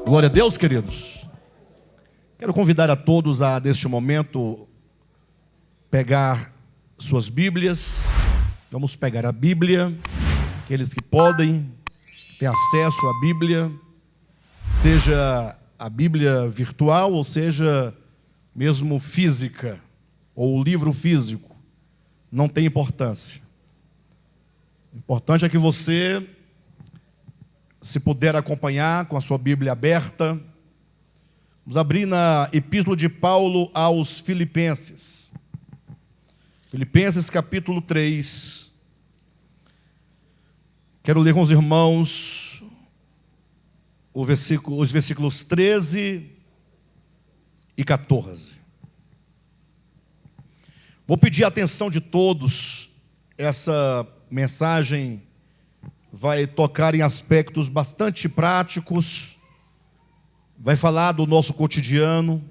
Glória a Deus, queridos. Quero convidar a todos a, neste momento, pegar suas Bíblias. Vamos pegar a Bíblia. Aqueles que podem, têm acesso à Bíblia, seja a Bíblia virtual, ou seja, mesmo física, ou o livro físico, não tem importância. O importante é que você, se puder acompanhar com a sua Bíblia aberta, vamos abrir na Epístola de Paulo aos Filipenses. Filipenses capítulo 3. Quero ler com os irmãos os versículos 13 e 14. Vou pedir a atenção de todos. Essa mensagem vai tocar em aspectos bastante práticos, vai falar do nosso cotidiano,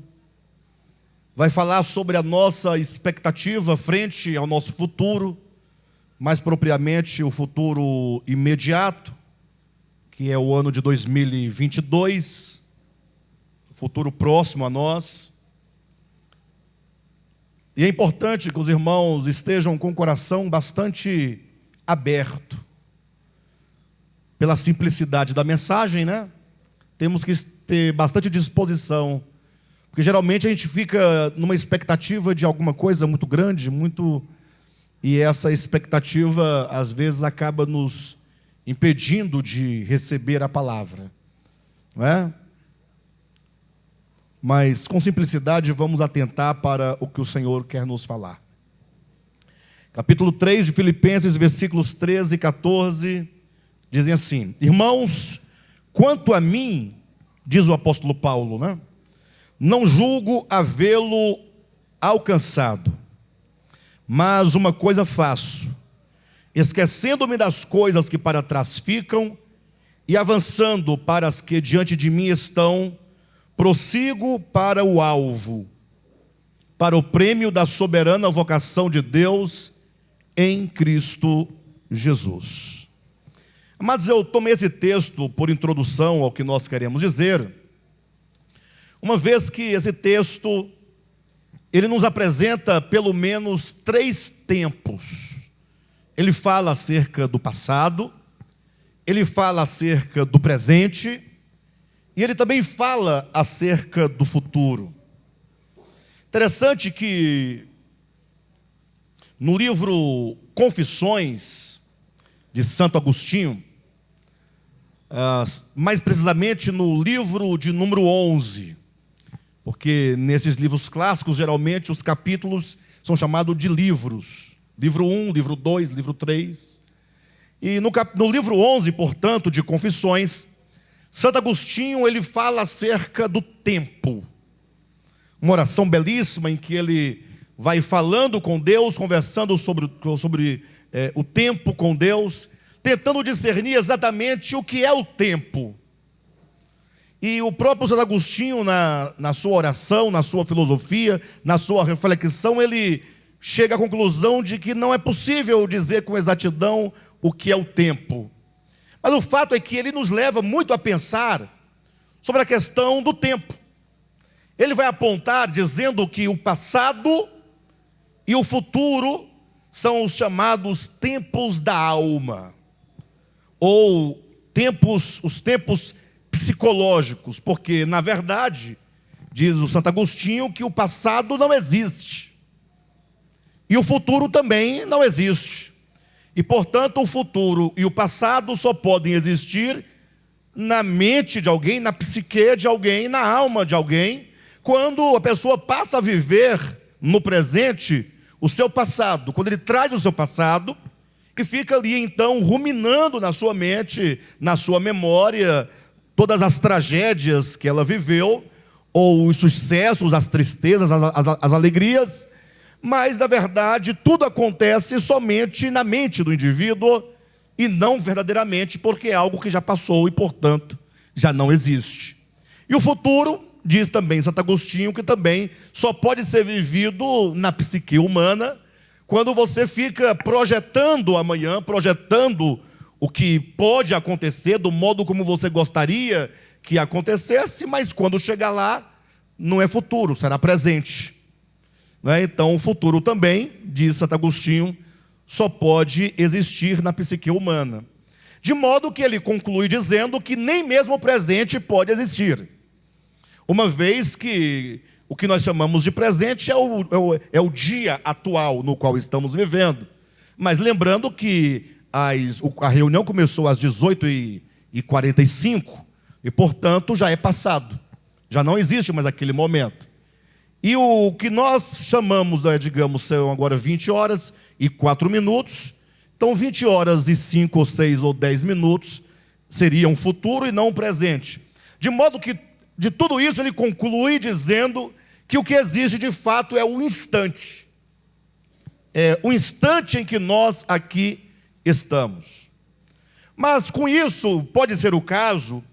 vai falar sobre a nossa expectativa frente ao nosso futuro, mais propriamente o futuro imediato, que é o ano de 2022, o futuro próximo a nós. E é importante que os irmãos estejam com o coração bastante aberto, pela simplicidade da mensagem, né? Temos que ter bastante disposição, porque geralmente a gente fica numa expectativa de alguma coisa muito grande, e essa expectativa às vezes acaba nos impedindo de receber a palavra, não é? Mas com simplicidade vamos atentar para o que o Senhor quer nos falar. Capítulo 3 de Filipenses, versículos 13 e 14, dizem assim: irmãos, quanto a mim, diz o apóstolo Paulo, né? Não julgo havê-lo alcançado, mas uma coisa faço, esquecendo-me das coisas que para trás ficam e avançando para as que diante de mim estão, prossigo para o alvo, para o prêmio da soberana vocação de Deus em Cristo Jesus. Mas eu tomei esse texto por introdução ao que nós queremos dizer, uma vez que esse texto, ele nos apresenta pelo menos 3 tempos. Ele fala acerca do passado, ele fala acerca do presente, e ele também fala acerca do futuro. Interessante que no livro Confissões de Santo Agostinho, mais precisamente no livro de número 11, porque nesses livros clássicos, geralmente, os capítulos são chamados de livros. Livro 1, livro 2, livro 3. E no livro 11, portanto, de Confissões, Santo Agostinho, ele fala acerca do tempo. Uma oração belíssima em que ele vai falando com Deus, conversando sobre o tempo com Deus, tentando discernir exatamente o que é o tempo. E o próprio Santo Agostinho, na sua oração, na sua filosofia, na sua reflexão, ele chega à conclusão de que não é possível dizer com exatidão o que é o tempo. Mas o fato é que ele nos leva muito a pensar sobre a questão do tempo. Ele vai apontar dizendo que o passado e o futuro são os chamados tempos da alma, ou os tempos psicológicos, porque, na verdade, diz o Santo Agostinho, que o passado não existe, e o futuro também não existe, e, portanto, o futuro e o passado só podem existir na mente de alguém, na psique de alguém, na alma de alguém, quando a pessoa passa a viver no presente o seu passado, quando ele traz o seu passado e fica ali então ruminando na sua mente, na sua memória, todas as tragédias que ela viveu, ou os sucessos, as tristezas, as alegrias, mas na verdade tudo acontece somente na mente do indivíduo e não verdadeiramente porque é algo que já passou e portanto já não existe. E o futuro diz também Santo Agostinho que também só pode ser vivido na psique humana quando você fica projetando amanhã, projetando o que pode acontecer do modo como você gostaria que acontecesse, mas quando chegar lá, não é futuro, será presente. Então, o futuro também, diz Santo Agostinho, só pode existir na psique humana. De modo que ele conclui dizendo que nem mesmo o presente pode existir. Uma vez que o que nós chamamos de presente é o dia atual no qual estamos vivendo. Mas lembrando que a reunião começou às 18h45 e, portanto, já é passado. Já não existe mais aquele momento. E o que nós chamamos, digamos, são agora 20 horas e 4 minutos. Então, 20 horas e 5 ou 6 ou 10 minutos seria um futuro e não um presente. De modo que, de tudo isso, ele conclui dizendo que o que existe de fato é o instante. É o instante em que nós aqui estamos. Mas com isso, pode ser o caso,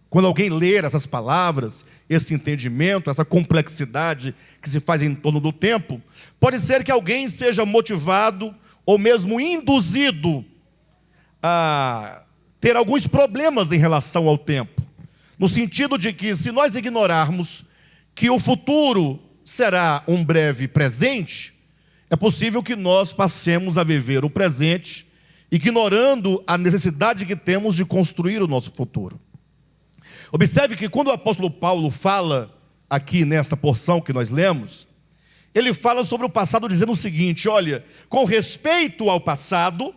quando alguém ler essas palavras, esse entendimento, essa complexidade que se faz em torno do tempo, pode ser que alguém seja motivado ou mesmo induzido a ter alguns problemas em relação ao tempo. No sentido de que, se nós ignorarmos que o futuro será um breve presente, é possível que nós passemos a viver o presente, ignorando a necessidade que temos de construir o nosso futuro. Observe que quando o apóstolo Paulo fala aqui nessa porção que nós lemos, ele fala sobre o passado dizendo o seguinte: olha, com respeito ao passado,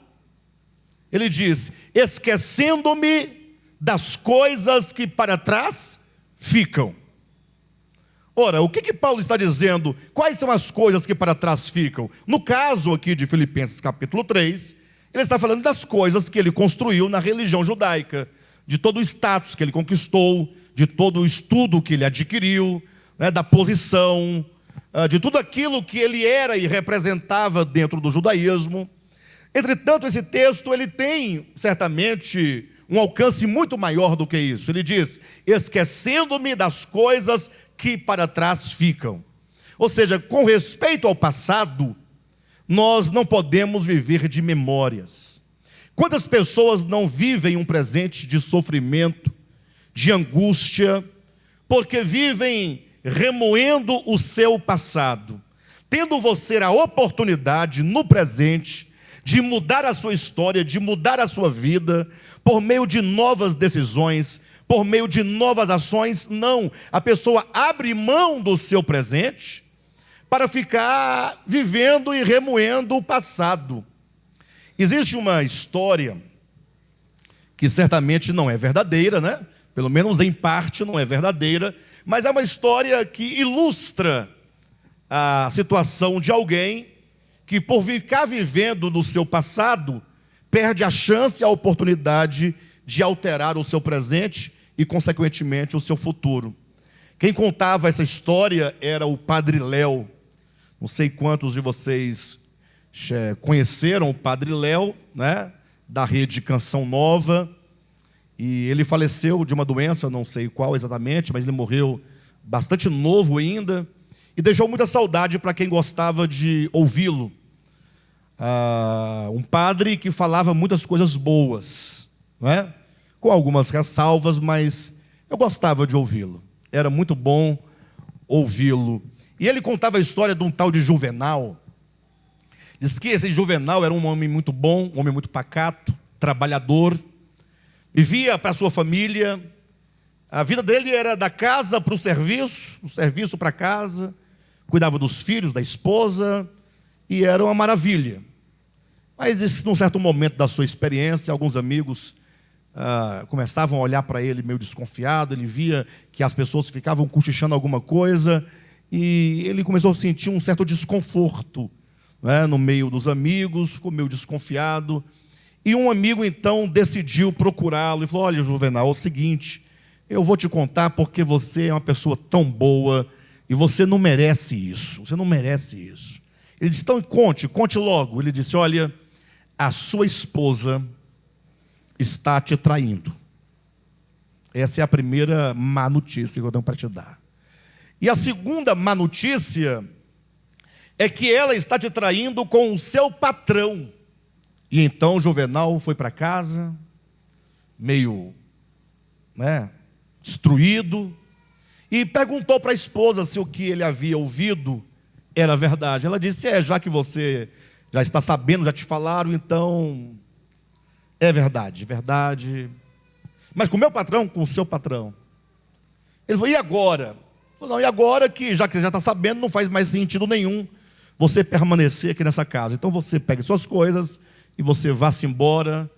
ele diz, esquecendo-me das coisas que para trás ficam. Ora, o que Paulo está dizendo? Quais são as coisas que para trás ficam? No caso aqui de Filipenses capítulo 3, ele está falando das coisas que ele construiu na religião judaica, de todo o status que ele conquistou, de todo o estudo que ele adquiriu, da posição, de tudo aquilo que ele era e representava dentro do judaísmo. Entretanto, esse texto ele tem certamente um alcance muito maior do que isso. Ele diz, esquecendo-me das coisas que para trás ficam. Ou seja, com respeito ao passado, nós não podemos viver de memórias. Quantas pessoas não vivem um presente de sofrimento, de angústia, porque vivem remoendo o seu passado, tendo você a oportunidade no presente de mudar a sua história, de mudar a sua vida, por meio de novas decisões, por meio de novas ações. Não, a pessoa abre mão do seu presente para ficar vivendo e remoendo o passado. Existe uma história que certamente não é verdadeira, Pelo menos em parte não é verdadeira, mas é uma história que ilustra a situação de alguém que, por ficar vivendo no seu passado, perde a chance e a oportunidade de alterar o seu presente e, consequentemente, o seu futuro. Quem contava essa história era o Padre Léo. Não sei quantos de vocês conheceram o Padre Léo, da rede Canção Nova. E ele faleceu de uma doença, não sei qual exatamente, mas ele morreu bastante novo ainda. E deixou muita saudade para quem gostava de ouvi-lo. Um padre que falava muitas coisas boas, com algumas ressalvas, mas eu gostava de ouvi-lo. Era muito bom ouvi-lo. E ele contava a história de um tal de Juvenal. Diz que esse Juvenal era um homem muito bom, um homem muito pacato, trabalhador, vivia para a sua família. A vida dele era da casa para o serviço, do serviço para a casa, cuidava dos filhos, da esposa, e era uma maravilha. Mas, num certo momento da sua experiência, alguns amigos começavam a olhar para ele meio desconfiado. Ele via que as pessoas ficavam cochichando alguma coisa, e ele começou a sentir um certo desconforto, no meio dos amigos, ficou meio desconfiado. E um amigo, então, decidiu procurá-lo e falou: olha, Juvenal, é o seguinte, eu vou te contar porque você é uma pessoa tão boa e você não merece isso, você não merece isso. Ele disse: então conte logo. Ele disse: olha, a sua esposa está te traindo. Essa é a primeira má notícia que eu tenho para te dar. E a segunda má notícia é que ela está te traindo com o seu patrão. E então Juvenal foi para casa, meio, destruído, e perguntou para a esposa se o que ele havia ouvido era verdade. Ela disse: já que você já está sabendo, já te falaram, então é verdade, verdade. Mas com o meu patrão, com o seu patrão. Ele falou: e agora? Não, e agora que já você já está sabendo, não faz mais sentido nenhum você permanecer aqui nessa casa. Então você pegue suas coisas e você vá-se embora,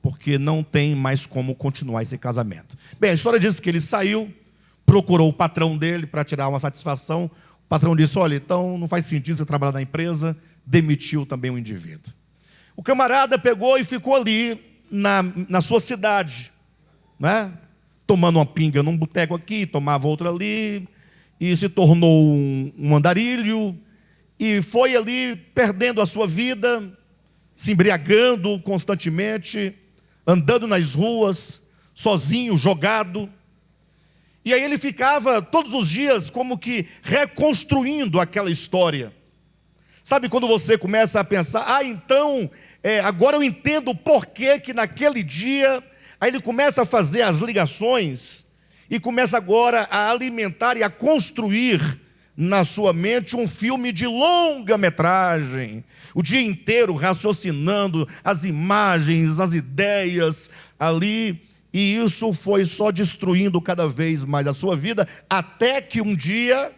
porque não tem mais como continuar esse casamento. Bem, a história diz que ele saiu, procurou o patrão dele para tirar uma satisfação. O patrão disse: olha, então não faz sentido você trabalhar na empresa, demitiu também o indivíduo. O camarada pegou e ficou ali na sua cidade, tomando uma pinga num boteco aqui, tomava outra ali, e se tornou um andarilho, e foi ali perdendo a sua vida, se embriagando constantemente, andando nas ruas, sozinho, jogado. E aí ele ficava todos os dias como que reconstruindo aquela história. Sabe quando você começa a pensar: então, agora eu entendo por que naquele dia... Aí ele começa a fazer as ligações e começa agora a alimentar e a construir na sua mente um filme de longa metragem, o dia inteiro raciocinando as imagens, as ideias ali, e isso foi só destruindo cada vez mais a sua vida, até que um dia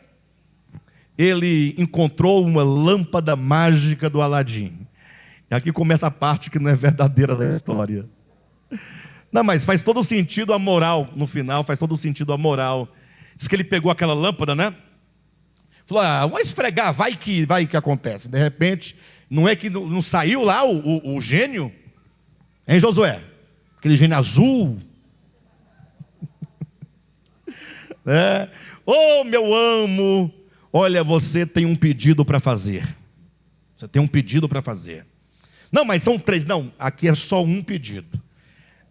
ele encontrou uma lâmpada mágica do Aladim. E aqui começa a parte que não é verdadeira da história. Não, mas faz todo sentido a moral no final, faz todo sentido a moral. Diz que ele pegou aquela lâmpada, falou: vamos esfregar, vai que acontece. De repente, não é que não saiu lá o gênio? Hein, Josué? Aquele gênio azul. Meu amo, olha, você tem um pedido para fazer. Você tem um pedido para fazer. Não, mas são 3. Não, aqui é só um pedido.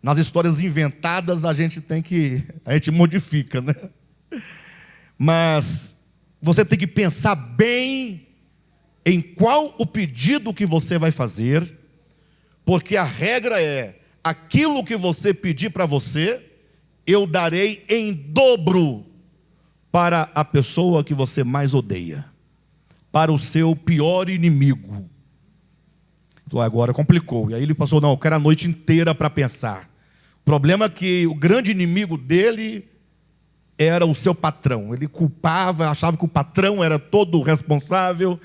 Nas histórias inventadas a gente modifica, Mas você tem que pensar bem em qual o pedido que você vai fazer, porque a regra é: aquilo que você pedir para você, eu darei em dobro para a pessoa que você mais odeia, para o seu pior inimigo. Falou: agora complicou. E aí ele passou: não, eu quero a noite inteira para pensar. O problema é que o grande inimigo dele era o seu patrão. Ele culpava, achava que o patrão era todo responsável,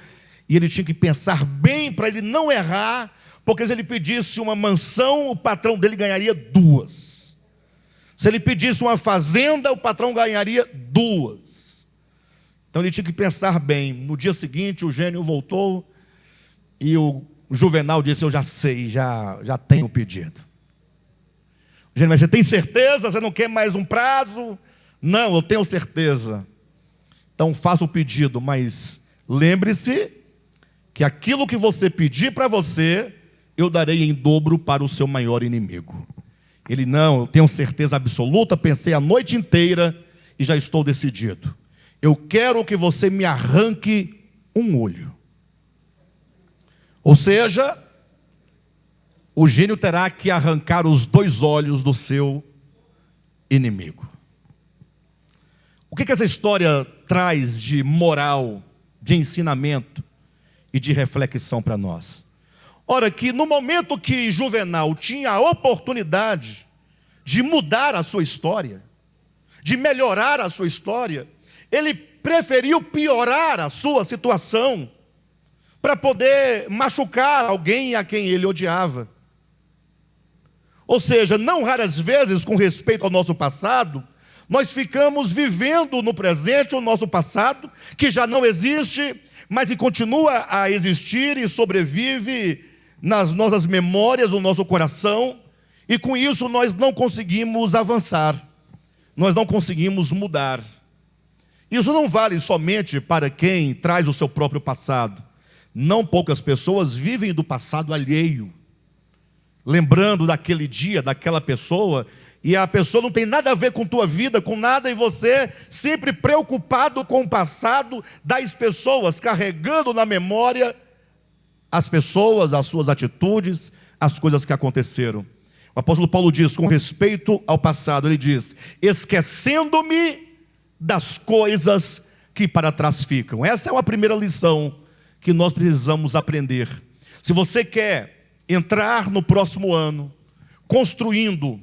e ele tinha que pensar bem para ele não errar, porque se ele pedisse uma mansão, o patrão dele ganharia 2. Se ele pedisse uma fazenda, o patrão ganharia 2. Então ele tinha que pensar bem. No dia seguinte, o gênio voltou e o Juvenal disse: eu já sei, já tenho o pedido. O gênio: mas você tem certeza? Você não quer mais um prazo? Não, eu tenho certeza. Então faça o pedido, mas lembre-se que aquilo que você pedir para você, eu darei em dobro para o seu maior inimigo. Ele: não, eu tenho certeza absoluta, pensei a noite inteira e já estou decidido. Eu quero que você me arranque um olho. Ou seja, o gênio terá que arrancar os 2 olhos do seu inimigo. O que essa história traz de moral, de ensinamento e de reflexão para nós? Ora, que no momento que Juvenal tinha a oportunidade de mudar a sua história, de melhorar a sua história, ele preferiu piorar a sua situação para poder machucar alguém a quem ele odiava. Ou seja, não raras vezes, com respeito ao nosso passado, nós ficamos vivendo no presente o nosso passado, que já não existe, mas que continua a existir e sobrevive nas nossas memórias, no nosso coração, e com isso nós não conseguimos avançar, nós não conseguimos mudar. Isso não vale somente para quem traz o seu próprio passado. Não poucas pessoas vivem do passado alheio, lembrando daquele dia, daquela pessoa, e a pessoa não tem nada a ver com tua vida, com nada, e você sempre preocupado com o passado das pessoas, carregando na memória as pessoas, as suas atitudes, as coisas que aconteceram. O apóstolo Paulo diz, com respeito ao passado, ele diz: esquecendo-me das coisas que para trás ficam. Essa é a primeira lição que nós precisamos aprender. Se você quer entrar no próximo ano construindo,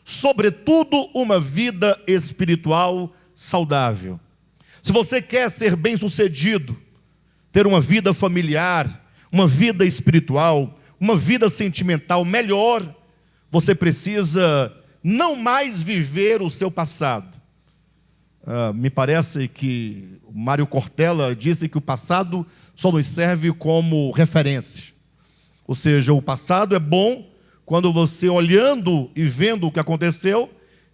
sobretudo, uma vida espiritual saudável, se você quer ser bem-sucedido, ter uma vida familiar, uma vida espiritual, uma vida sentimental melhor, você precisa não mais viver o seu passado. Me parece que o Mário Cortella disse que o passado só nos serve como referência. Ou seja, o passado é bom quando você, olhando e vendo o que aconteceu,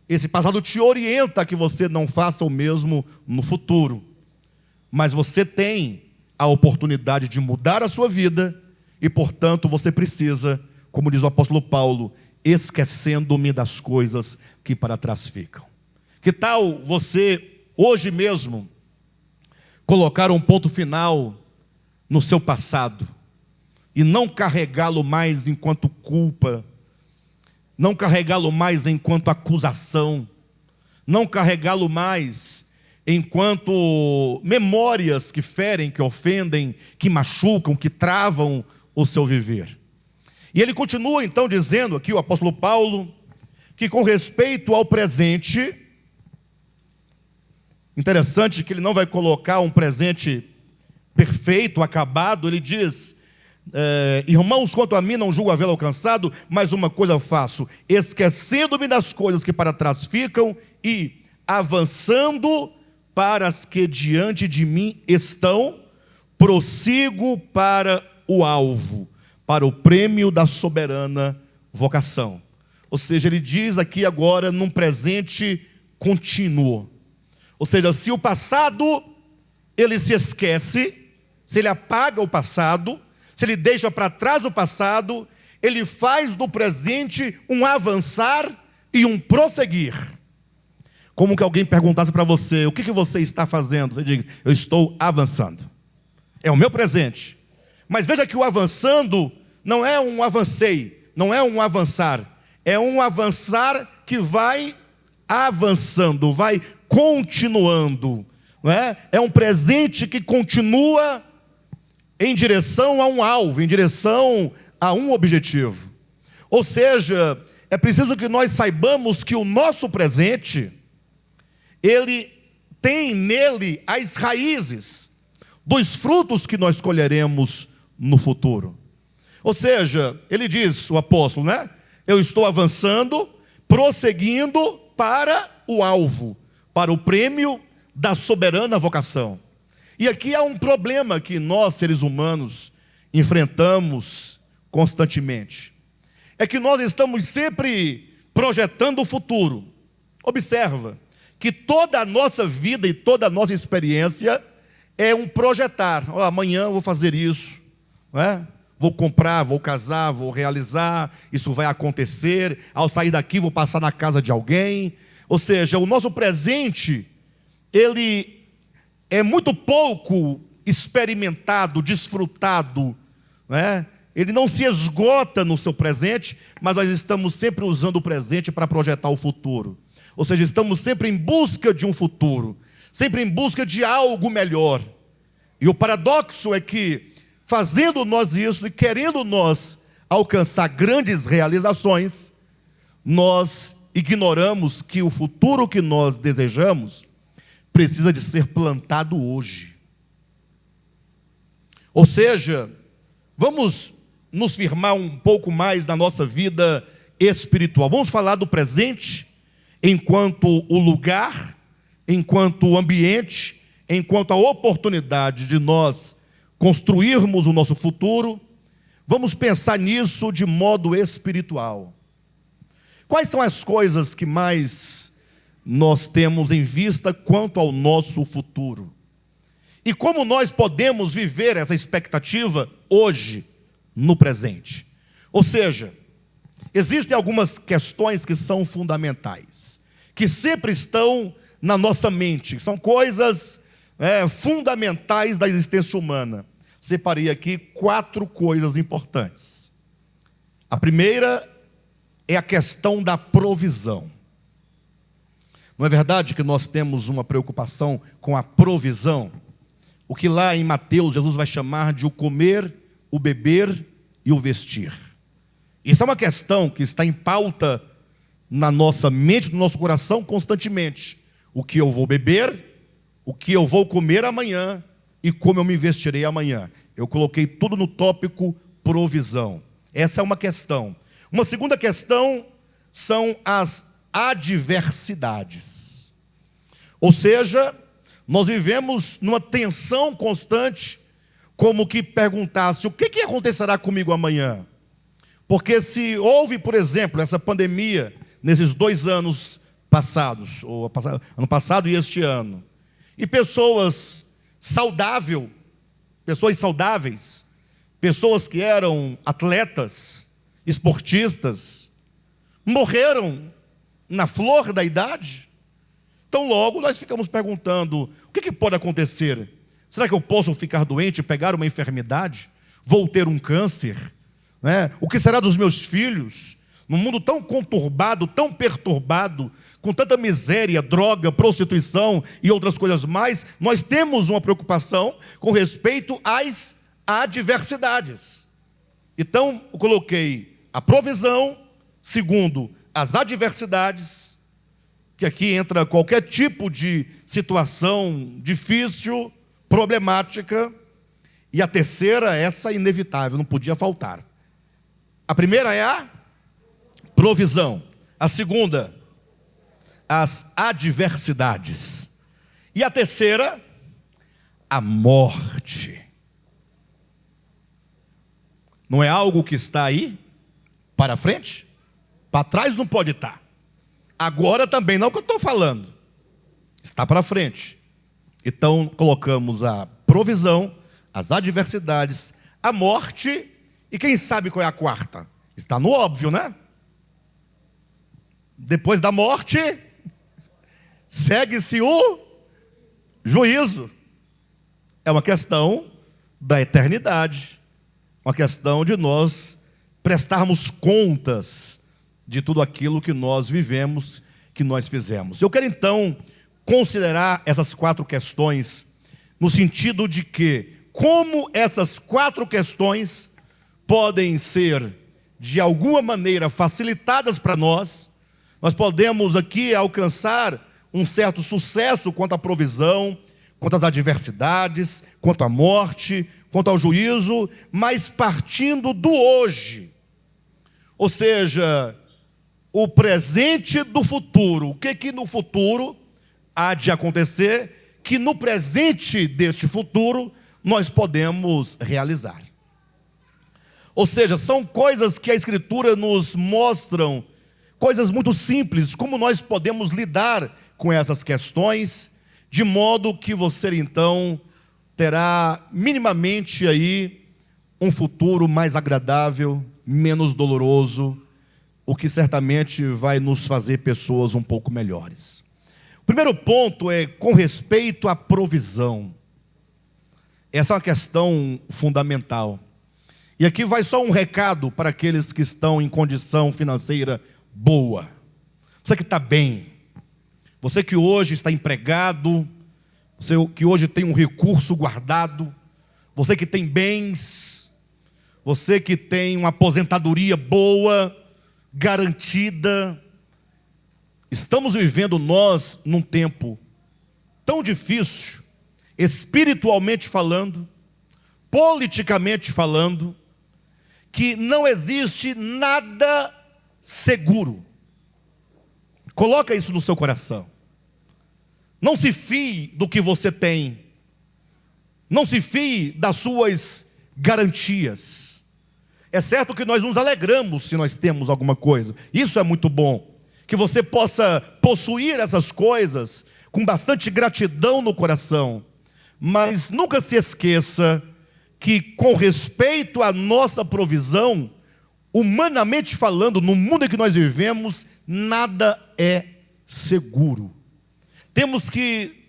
esse passado te orienta a que você não faça o mesmo no futuro. Mas você tem a oportunidade de mudar a sua vida e, portanto, você precisa, como diz o apóstolo Paulo, esquecendo-me das coisas que para trás ficam. Que tal você, hoje mesmo, colocar um ponto final no seu passado e não carregá-lo mais enquanto culpa, não carregá-lo mais enquanto acusação, não carregá-lo mais enquanto memórias que ferem, que ofendem, que machucam, que travam o seu viver. E ele continua então dizendo aqui, o apóstolo Paulo, que com respeito ao presente, interessante que ele não vai colocar um presente perfeito, acabado, ele diz: irmãos, quanto a mim não julgo havê-lo alcançado, mas uma coisa faço, esquecendo-me das coisas que para trás ficam e avançando para as que diante de mim estão, prossigo para o alvo, para o prêmio da soberana vocação. Ou seja, ele diz aqui agora num presente contínuo. Ou seja, se o passado ele se esquece, se ele apaga o passado, se ele deixa para trás o passado, ele faz do presente um avançar e um prosseguir. Como que alguém perguntasse para você: o que você está fazendo? Você diga: eu estou avançando. É o meu presente. Mas veja que o avançando não é um avancei, não é um avançar. É um avançar que vai avançando, vai continuando. Não é? É um presente que continua em direção a um alvo, em direção a um objetivo. Ou seja, é preciso que nós saibamos que o nosso presente, ele tem nele as raízes dos frutos que nós colheremos no futuro. Ou seja, ele diz, o apóstolo, né? Eu estou avançando, prosseguindo para o alvo, para o prêmio da soberana vocação. E aqui há um problema que nós, seres humanos, enfrentamos constantemente. É que nós estamos sempre projetando o futuro. Observa que toda a nossa vida e toda a nossa experiência é um projetar. Amanhã eu vou fazer isso, não é? Vou comprar, vou casar, vou realizar, isso vai acontecer, ao sair daqui vou passar na casa de alguém. Ou seja, o nosso presente, ele é muito pouco experimentado, desfrutado, né? Ele não se esgota no seu presente, mas nós estamos sempre usando o presente para projetar o futuro. Ou seja, estamos sempre em busca de um futuro, sempre em busca de algo melhor. E o paradoxo é que, fazendo nós isso e querendo nós alcançar grandes realizações, nós ignoramos que o futuro que nós desejamos precisa de ser plantado hoje. Ou seja, vamos nos firmar um pouco mais na nossa vida espiritual. Vamos falar do presente enquanto o lugar, enquanto o ambiente, enquanto a oportunidade de nós construirmos o nosso futuro. Vamos pensar nisso de modo espiritual. Quais são as coisas que mais nós temos em vista quanto ao nosso futuro? E como nós podemos viver essa expectativa hoje, no presente? Ou seja, Existem algumas questões que são fundamentais, que sempre estão na nossa mente, são coisas fundamentais da existência humana. Separei aqui 4 coisas importantes. A primeira é a questão da provisão. Não é verdade que nós temos uma preocupação com a provisão? O que lá em Mateus Jesus vai chamar de o comer, o beber e o vestir. Isso é uma questão que está em pauta na nossa mente, no nosso coração constantemente. O que eu vou beber, o que eu vou comer amanhã e como eu me vestirei amanhã. Eu coloquei tudo no tópico provisão. Essa é uma questão. Uma segunda questão são as adversidades. Ou seja, nós vivemos numa tensão constante, como que perguntasse: o que acontecerá comigo amanhã? Porque se houve, por exemplo, essa pandemia nesses 2 anos passados, ou ano passado e este ano, e pessoas saudáveis, pessoas que eram atletas, esportistas, morreram na flor da idade. Então logo nós ficamos perguntando: o que pode acontecer? Será que eu posso ficar doente, pegar uma enfermidade? Vou ter um câncer? O que será dos meus filhos? Num mundo tão conturbado, tão perturbado, com tanta miséria, droga, prostituição e outras coisas mais, nós temos uma preocupação com respeito às adversidades. Então, eu coloquei a provisão, segundo, as adversidades, que aqui entra qualquer tipo de situação difícil, problemática, e a terceira, essa inevitável, não podia faltar. A primeira é a provisão. A segunda, as adversidades. E a terceira, a morte. Não é algo que está aí para frente? Para trás não pode estar. Agora também não é o que eu estou falando. Está para frente. Então colocamos a provisão, as adversidades, a morte, e quem sabe qual é a quarta? Está no óbvio, né? Depois da morte, segue-se o juízo. É uma questão da eternidade, uma questão de nós prestarmos contas de tudo aquilo que nós vivemos, que nós fizemos. Eu quero então considerar essas 4 questões no sentido de que, como essas 4 questões podem ser de alguma maneira facilitadas para nós podemos aqui alcançar um certo sucesso quanto à provisão, quanto às adversidades, quanto à morte, quanto ao juízo, mas partindo do hoje. Ou seja, o presente do futuro. O que no futuro há de acontecer, que no presente deste futuro nós podemos realizar. Ou seja, são coisas que a Escritura nos mostram, coisas muito simples, como nós podemos lidar com essas questões, de modo que você então terá minimamente aí um futuro mais agradável, menos doloroso, o que certamente vai nos fazer pessoas um pouco melhores. O primeiro ponto é com respeito à provisão. Essa é uma questão fundamental. E aqui vai só um recado para aqueles que estão em condição financeira boa. Você que está bem, você que hoje está empregado, você que hoje tem um recurso guardado, você que tem bens, você que tem uma aposentadoria boa, garantida. Estamos vivendo nós num tempo tão difícil, espiritualmente falando, politicamente falando, que não existe nada seguro. Coloca isso no seu coração. Não se fie do que você tem. Não se fie das suas garantias. É certo que nós nos alegramos se nós temos alguma coisa. Isso é muito bom. Que você possa possuir essas coisas com bastante gratidão no coração. Mas nunca se esqueça que, com respeito à nossa provisão, humanamente falando, no mundo em que nós vivemos, nada é seguro. Temos que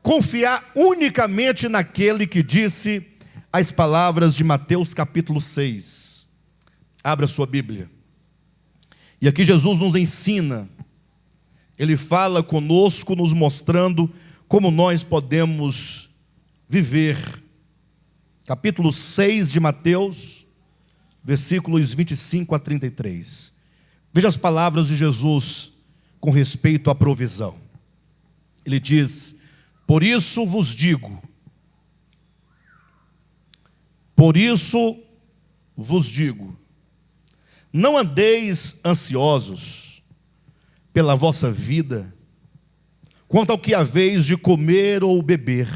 confiar unicamente naquele que disse as palavras de Mateus capítulo 6. Abra sua Bíblia. E aqui Jesus nos ensina, Ele fala conosco, nos mostrando como nós podemos viver. Capítulo 6 de Mateus, versículos 25 a 33. Veja as palavras de Jesus com respeito à provisão. Ele diz: por isso vos digo, não andeis ansiosos pela vossa vida, quanto ao que haveis de comer ou beber,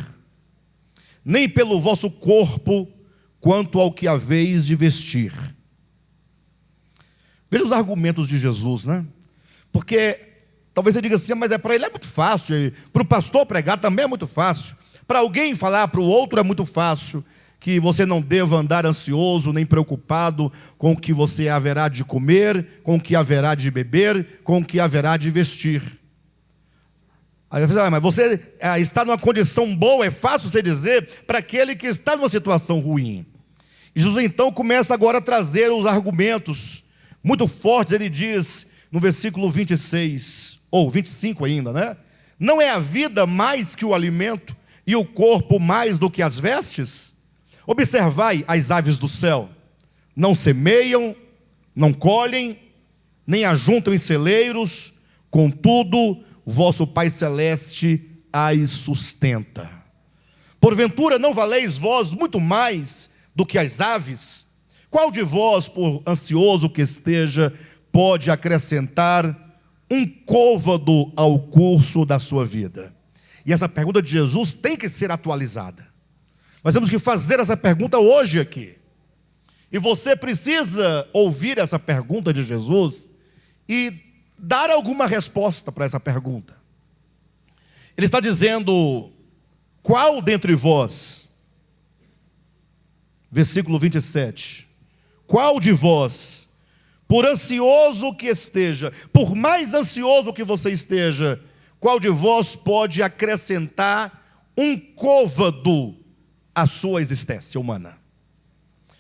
nem pelo vosso corpo, quanto ao que haveis de vestir. Veja os argumentos de Jesus, né? Porque talvez você diga assim, mas para ele é muito fácil, para o pastor pregar também é muito fácil, para alguém falar para o outro é muito fácil, que você não deva andar ansioso, nem preocupado com o que você haverá de comer, com o que haverá de beber, com o que haverá de vestir. Aí você fala, mas você está numa condição boa, é fácil você dizer para aquele que está numa situação ruim. E Jesus então começa agora a trazer os argumentos muito fortes. Ele diz no versículo 26, ou 25 ainda, né? Não é a vida mais que o alimento, e o corpo mais do que as vestes? Observai as aves do céu, não semeiam, não colhem, nem ajuntam em celeiros, contudo, vosso Pai Celeste as sustenta. Porventura não valeis vós muito mais do que as aves? Qual de vós, por ansioso que esteja, pode acrescentar um côvado ao curso da sua vida? E essa pergunta de Jesus tem que ser atualizada. Nós temos que fazer essa pergunta hoje aqui. E você precisa ouvir essa pergunta de Jesus e dar alguma resposta para essa pergunta. Ele está dizendo: qual dentre vós, versículo 27, qual de vós, por ansioso que esteja, por mais ansioso que você esteja, qual de vós pode acrescentar um côvado à sua existência humana?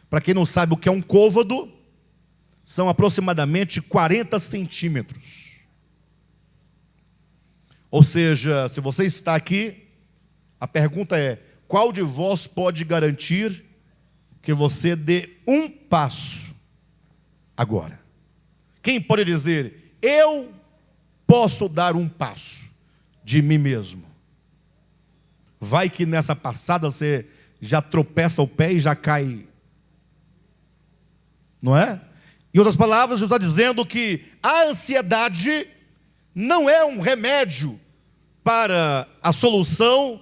Para quem não sabe o que é um côvado, são aproximadamente 40 centímetros. Ou seja, se você está aqui, a pergunta é: qual de vós pode garantir que você dê um passo agora? Quem pode dizer: eu posso dar um passo de mim mesmo? Vai que nessa passada você já tropeça o pé e já cai, não é? Em outras palavras, Jesus está dizendo que a ansiedade não é um remédio para a solução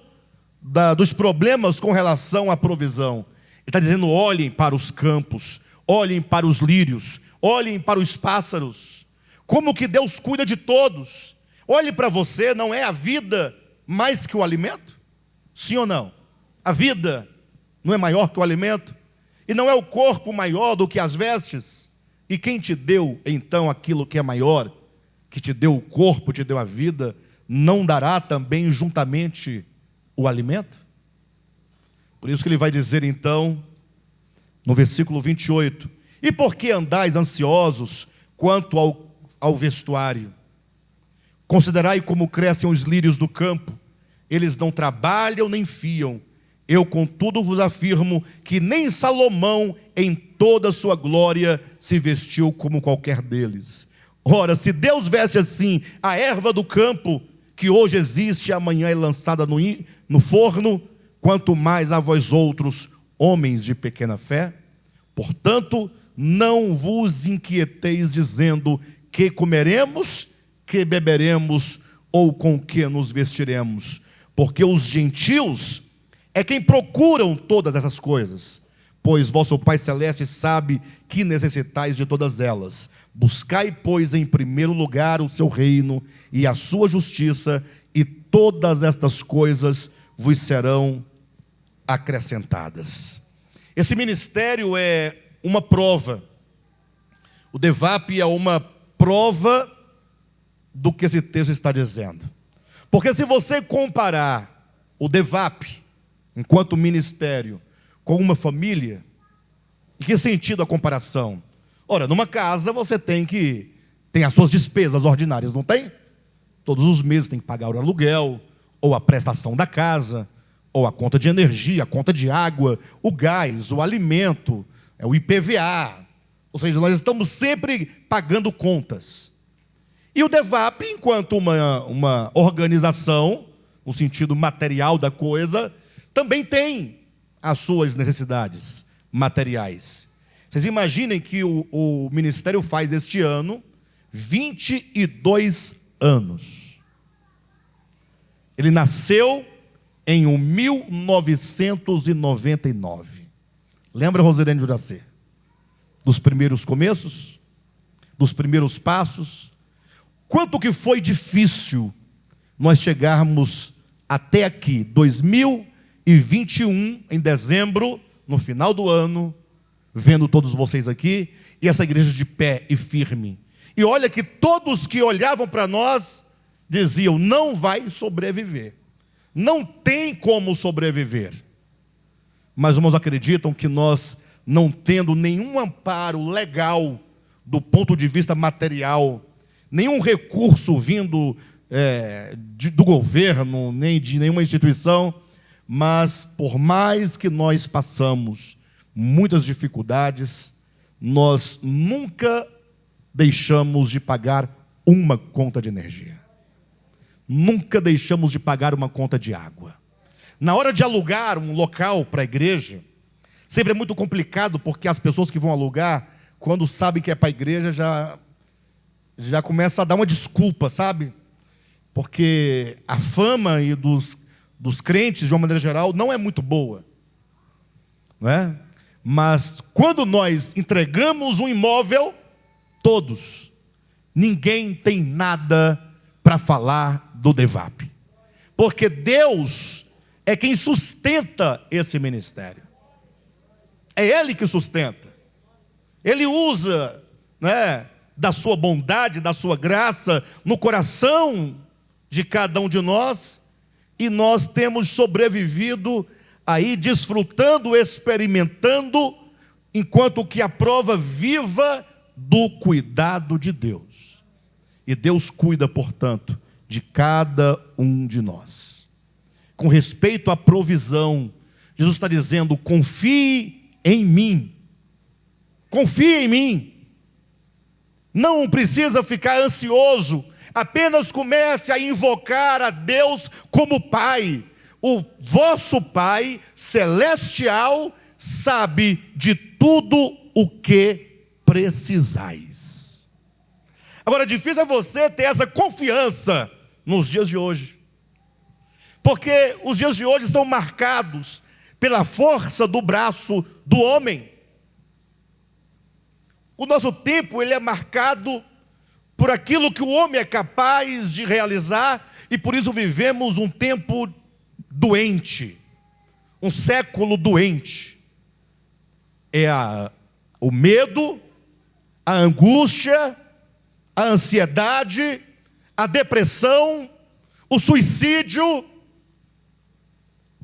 dos problemas com relação à provisão. Ele está dizendo: olhem para os campos, olhem para os lírios, olhem para os pássaros, como que Deus cuida de todos. Olhe para você, não é a vida mais que o alimento? Sim ou não? A vida não é maior que o alimento? E não é o corpo maior do que as vestes? E quem te deu então aquilo que é maior, que te deu o corpo, te deu a vida, não dará também juntamente o alimento? Por isso que ele vai dizer então, no versículo 28, e por que andais ansiosos quanto ao vestuário? Considerai como crescem os lírios do campo, eles não trabalham nem fiam. Eu, contudo, vos afirmo que nem Salomão, em toda a sua glória, se vestiu como qualquer deles. Ora, se Deus veste assim a erva do campo, que hoje existe e amanhã é lançada no forno, quanto mais a vós outros, homens de pequena fé? Portanto, não vos inquieteis dizendo: que comeremos, que beberemos, ou com que nos vestiremos? Porque os gentios é quem procuram todas essas coisas, pois vosso Pai Celeste sabe que necessitais de todas elas. Buscai, pois, em primeiro lugar o seu reino e a sua justiça, e todas estas coisas vos serão acrescentadas. Esse ministério é uma prova, O DEVAP é uma prova do que esse texto está dizendo. Porque se você comparar o DEVAP, enquanto ministério, com uma família, em que sentido a comparação? Ora, numa casa você tem as suas despesas ordinárias, não tem? Todos os meses tem que pagar o aluguel, ou a prestação da casa, ou a conta de energia, a conta de água, o gás, o alimento, o IPVA. Ou seja, nós estamos sempre pagando contas. E o DEVAP, enquanto uma organização, no sentido material da coisa, também tem as suas necessidades materiais. Vocês imaginem que o ministério faz este ano 22 anos. Ele nasceu em 1999. Lembra, Roserene Juracê? Dos primeiros começos? Dos primeiros passos? Quanto que foi difícil nós chegarmos até aqui, 2021, em dezembro, no final do ano, vendo todos vocês aqui, e essa igreja de pé e firme. E olha que todos que olhavam para nós, diziam, não vai sobreviver. Não tem como sobreviver. Mas irmãos acreditam que nós, não tendo nenhum amparo legal, do ponto de vista material, nenhum recurso vindo do governo, nem de nenhuma instituição, mas por mais que nós passamos muitas dificuldades, nós nunca deixamos de pagar uma conta de energia. Nunca deixamos de pagar uma conta de água. Na hora de alugar um local para a igreja, sempre é muito complicado, porque as pessoas que vão alugar, quando sabem que é para a igreja, já começa a dar uma desculpa, sabe? Porque a fama dos crentes, de uma maneira geral, não é muito boa, não é? Mas quando nós entregamos um imóvel, todos, ninguém tem nada para falar do DEVAP, porque Deus é quem sustenta esse ministério. É Ele que sustenta. Ele usa, né, da sua bondade, da sua graça, no coração de cada um de nós, e nós temos sobrevivido aí, desfrutando, experimentando, enquanto que a prova viva do cuidado de Deus. E Deus cuida, portanto, de cada um de nós. Com respeito à provisão, Jesus está dizendo, confie em mim. Confie em mim. Não precisa ficar ansioso. Apenas comece a invocar a Deus como Pai. O vosso Pai celestial sabe de tudo o que precisais. Agora, difícil é você ter essa confiança nos dias de hoje. Porque os dias de hoje são marcados pela força do braço do homem. O nosso tempo, ele é marcado por aquilo que o homem é capaz de realizar, e por isso vivemos um tempo doente, um século doente. É o medo, a angústia, a ansiedade, a depressão, o suicídio.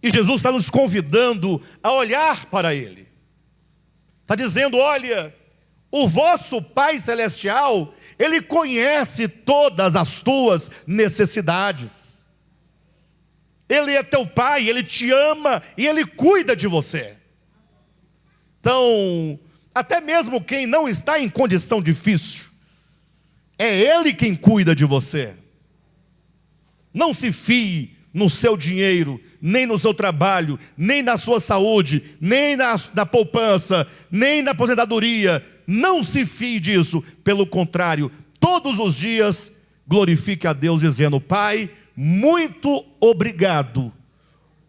E Jesus está nos convidando a olhar para Ele. Está dizendo, olha, o vosso Pai Celestial, Ele conhece todas as tuas necessidades. Ele é teu Pai, Ele te ama e Ele cuida de você. Então, até mesmo quem não está em condição difícil, é Ele quem cuida de você. Não se fie no seu dinheiro, nem no seu trabalho, nem na sua saúde, nem na poupança, nem na aposentadoria. Não se fie disso. Pelo contrário, todos os dias glorifique a Deus dizendo, Pai, muito obrigado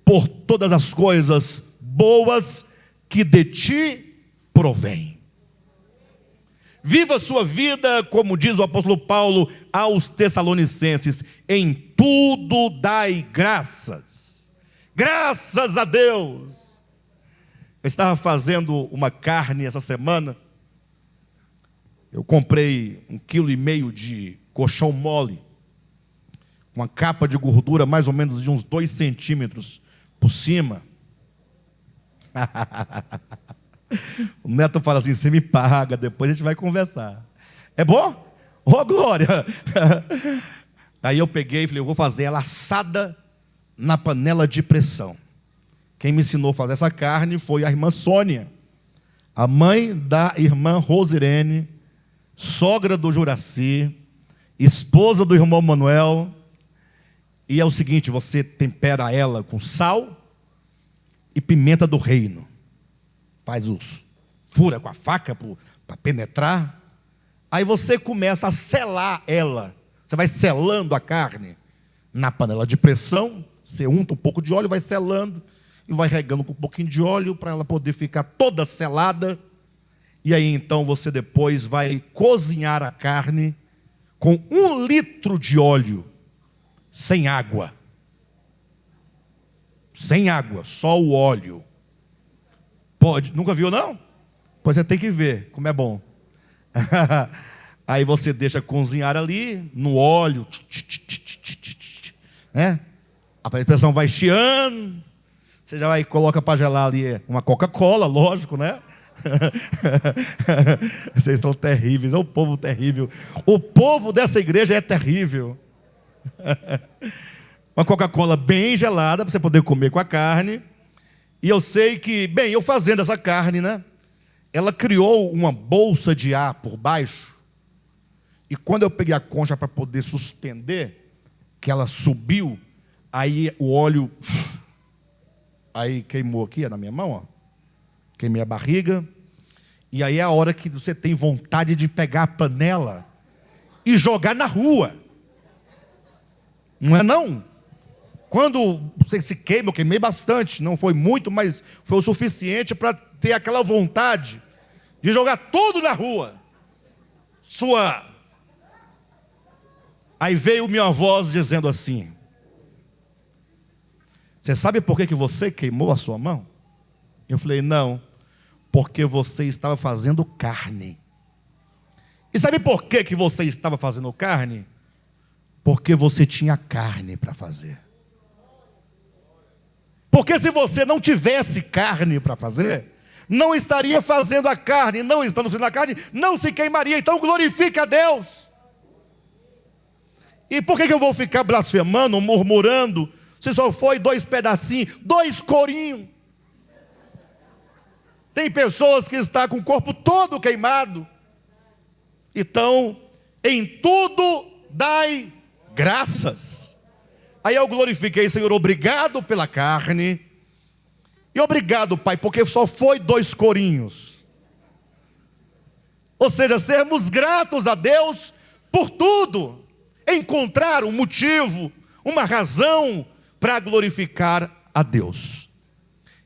por todas as coisas boas que de ti provém. Viva a sua vida, como diz o apóstolo Paulo aos Tessalonicenses, em tudo dai graças. Graças a Deus. Eu estava fazendo uma carne essa semana, Eu comprei 1,5 kg de colchão mole, uma capa de gordura mais ou menos de uns 2 centímetros por cima. O Neto fala assim: você me paga, depois a gente vai conversar. É bom? Ô, glória! Aí eu peguei e falei: eu vou fazer ela assada na panela de pressão. Quem me ensinou a fazer essa carne foi a irmã Sônia, a mãe da irmã Rosirene, sogra do Juraci, esposa do irmão Manuel. E é o seguinte: você tempera ela com sal e pimenta do reino. Faz os fura com a faca para penetrar. Aí você começa a selar ela. Você vai selando a carne na panela de pressão. Você unta um pouco de óleo, vai selando e vai regando com um pouquinho de óleo para ela poder ficar toda selada. E aí então você depois vai cozinhar a carne com 1 litro de óleo, sem água. Sem água, só o óleo. Pode, nunca viu não? Pois você tem que ver como é bom. Aí você deixa cozinhar ali no óleo, né? A pressão vai chiando. Você já vai coloca para gelar ali uma Coca-Cola, lógico, né? Vocês são terríveis, é o povo terrível. O povo dessa igreja é terrível. Uma Coca-Cola bem gelada para você poder comer com a carne. E eu sei que, bem, eu fazendo essa carne, né? Ela criou uma bolsa de ar por baixo. E quando eu peguei a concha para poder suspender, que ela subiu, aí o óleo, aí queimou aqui, na minha mão, ó. Queimei a barriga. E aí é a hora que você tem vontade de pegar a panela e jogar na rua. Não é não? Quando você se queima, eu queimei bastante, não foi muito, mas foi o suficiente para ter aquela vontade de jogar tudo na rua. Aí veio minha voz dizendo assim: você sabe por que você queimou a sua mão? Eu falei: não, porque você estava fazendo carne. E sabe por que você estava fazendo carne? Porque você tinha carne para fazer. Porque se você não tivesse carne para fazer, não estaria fazendo a carne. Não estando fazendo a carne, não se queimaria. Então glorifique a Deus. E por que eu vou ficar blasfemando, murmurando, se só foi 2 pedacinhos, 2 corinhos? Tem pessoas que estão com o corpo todo queimado. Então, em tudo dai graças. Aí eu glorifiquei: Senhor, obrigado pela carne. E obrigado, Pai, porque só foi 2 corinhos. Ou seja, sermos gratos a Deus por tudo. Encontrar um motivo, uma razão para glorificar a Deus.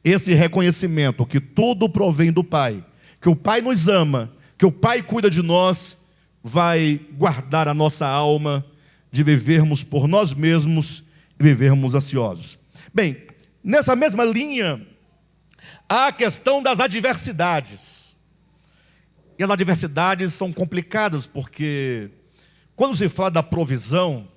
Esse reconhecimento que tudo provém do Pai, que o Pai nos ama, que o Pai cuida de nós, vai guardar a nossa alma de vivermos por nós mesmos e vivermos ansiosos. Bem, nessa mesma linha, há a questão das adversidades. E as adversidades são complicadas, porque quando se fala da provisão,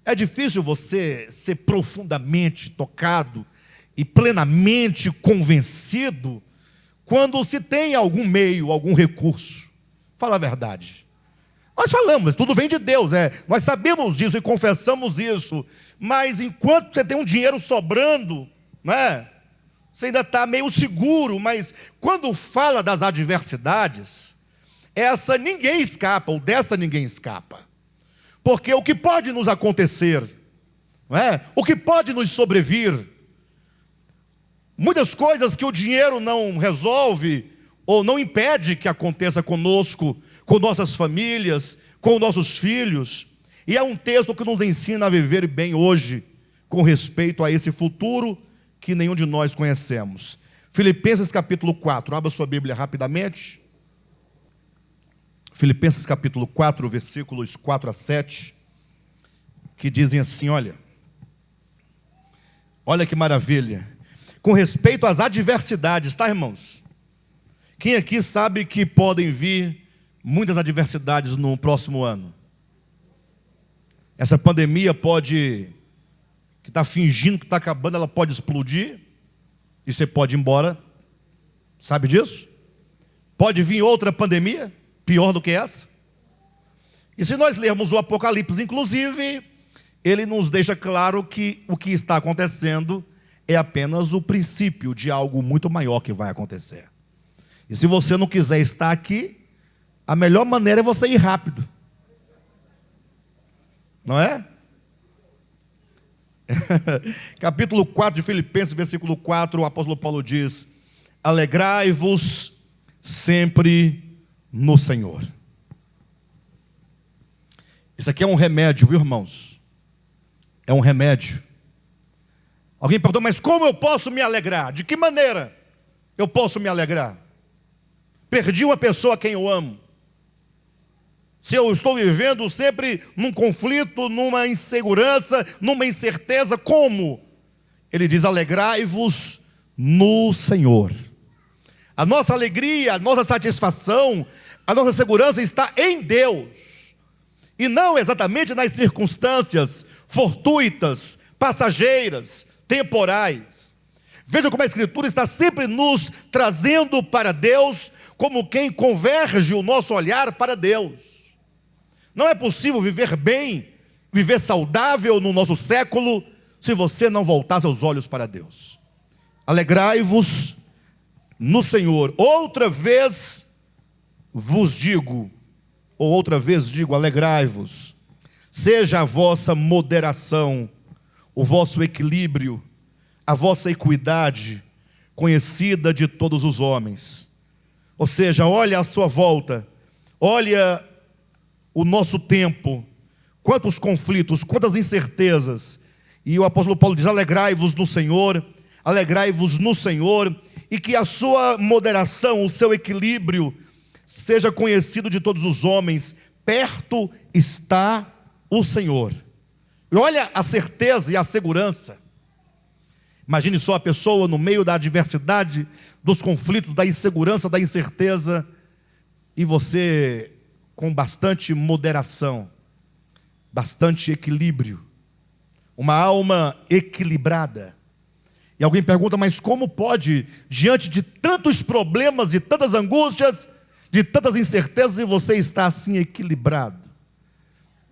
é difícil você ser profundamente tocado e plenamente convencido quando se tem algum meio, algum recurso. Fala a verdade. Nós falamos, tudo vem de Deus, nós sabemos disso e confessamos isso, mas enquanto você tem um dinheiro sobrando, né, você ainda está meio seguro. Mas quando fala das adversidades, essa ninguém escapa, ou desta ninguém escapa. Porque o que pode nos acontecer, não é? O que pode nos sobrevir, muitas coisas que o dinheiro não resolve, ou não impede que aconteça conosco, com nossas famílias, com nossos filhos. E é um texto que nos ensina a viver bem hoje, com respeito a esse futuro que nenhum de nós conhecemos. Filipenses capítulo 4, abra sua Bíblia rapidamente. Filipenses capítulo 4, versículos 4 a 7, que dizem assim, olha que maravilha. Com respeito às adversidades, tá, irmãos? Quem aqui sabe que podem vir muitas adversidades no próximo ano. Essa pandemia pode, que está fingindo que está acabando, ela pode explodir e você pode ir embora. Sabe disso? Pode vir outra pandemia, pior do que essa. E se nós lermos o Apocalipse, inclusive, ele nos deixa claro que o que está acontecendo é apenas o princípio de algo muito maior que vai acontecer. E se você não quiser estar aqui, a melhor maneira é você ir rápido. Não é? Capítulo 4 de Filipenses, versículo 4, o apóstolo Paulo diz: alegrai-vos sempre no Senhor. Isso aqui é um remédio, viu, irmãos? É um remédio. Alguém perguntou, mas como eu posso me alegrar? De que maneira eu posso me alegrar? Perdi uma pessoa a quem eu amo. Se eu estou vivendo sempre num conflito, numa insegurança, numa incerteza, como? Ele diz, alegrai-vos no Senhor. A nossa alegria, a nossa satisfação, a nossa segurança está em Deus. E não exatamente nas circunstâncias fortuitas, passageiras, temporais. Veja como a Escritura está sempre nos trazendo para Deus, como quem converge o nosso olhar para Deus. Não é possível viver bem, viver saudável no nosso século, se você não voltar seus olhos para Deus. Alegrai-vos no Senhor. Outra vez vos digo, ou outra vez digo, alegrai-vos. Seja a vossa moderação, o vosso equilíbrio, a vossa equidade, conhecida de todos os homens. Ou seja, olha à sua volta, olha o nosso tempo, quantos conflitos, quantas incertezas. E o apóstolo Paulo diz, alegrai-vos no Senhor, e que a sua moderação, o seu equilíbrio, seja conhecido de todos os homens. Perto está o Senhor. E olha a certeza e a segurança. Imagine só a pessoa no meio da adversidade, dos conflitos, da insegurança, da incerteza, e você com bastante moderação, bastante equilíbrio, uma alma equilibrada. E alguém pergunta, mas como pode, diante de tantos problemas e tantas angústias, de tantas incertezas, e você está assim equilibrado?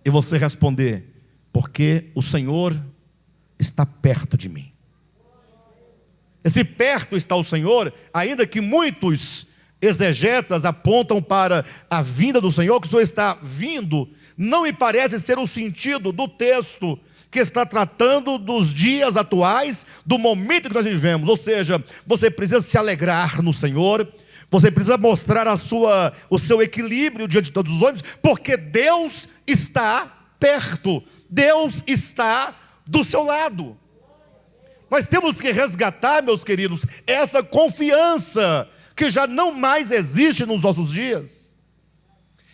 E você responder, porque o Senhor está perto de mim. Esse perto está o Senhor, ainda que muitos exegetas apontam para a vinda do Senhor, que o Senhor está vindo, não me parece ser o sentido do texto que está tratando dos dias atuais, do momento que nós vivemos. Ou seja, você precisa se alegrar no Senhor, você precisa mostrar o seu equilíbrio diante de todos os homens, porque Deus está perto, Deus está do seu lado. Nós temos que resgatar, meus queridos, essa confiança que já não mais existe nos nossos dias.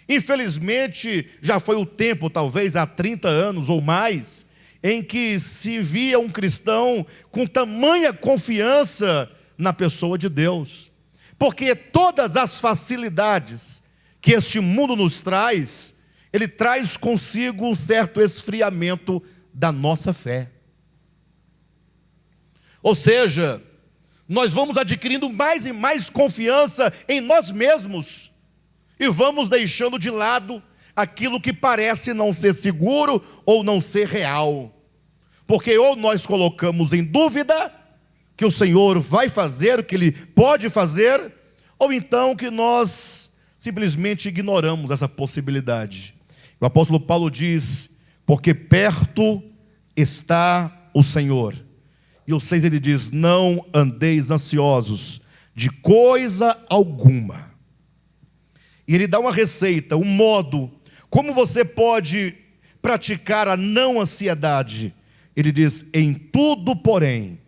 Infelizmente, já foi o tempo, talvez há 30 anos ou mais, em que se via um cristão com tamanha confiança na pessoa de Deus. Porque todas as facilidades que este mundo nos traz, ele traz consigo um certo esfriamento da nossa fé. Ou seja, nós vamos adquirindo mais e mais confiança em nós mesmos e vamos deixando de lado aquilo que parece não ser seguro ou não ser real. Porque ou nós colocamos em dúvida que o Senhor vai fazer, o que Ele pode fazer, ou então que nós simplesmente ignoramos essa possibilidade. O apóstolo Paulo diz, porque perto está o Senhor. E o 6 ele diz, não andeis ansiosos de coisa alguma. E ele dá uma receita, um modo, como você pode praticar a não ansiedade. Ele diz, em tudo, porém,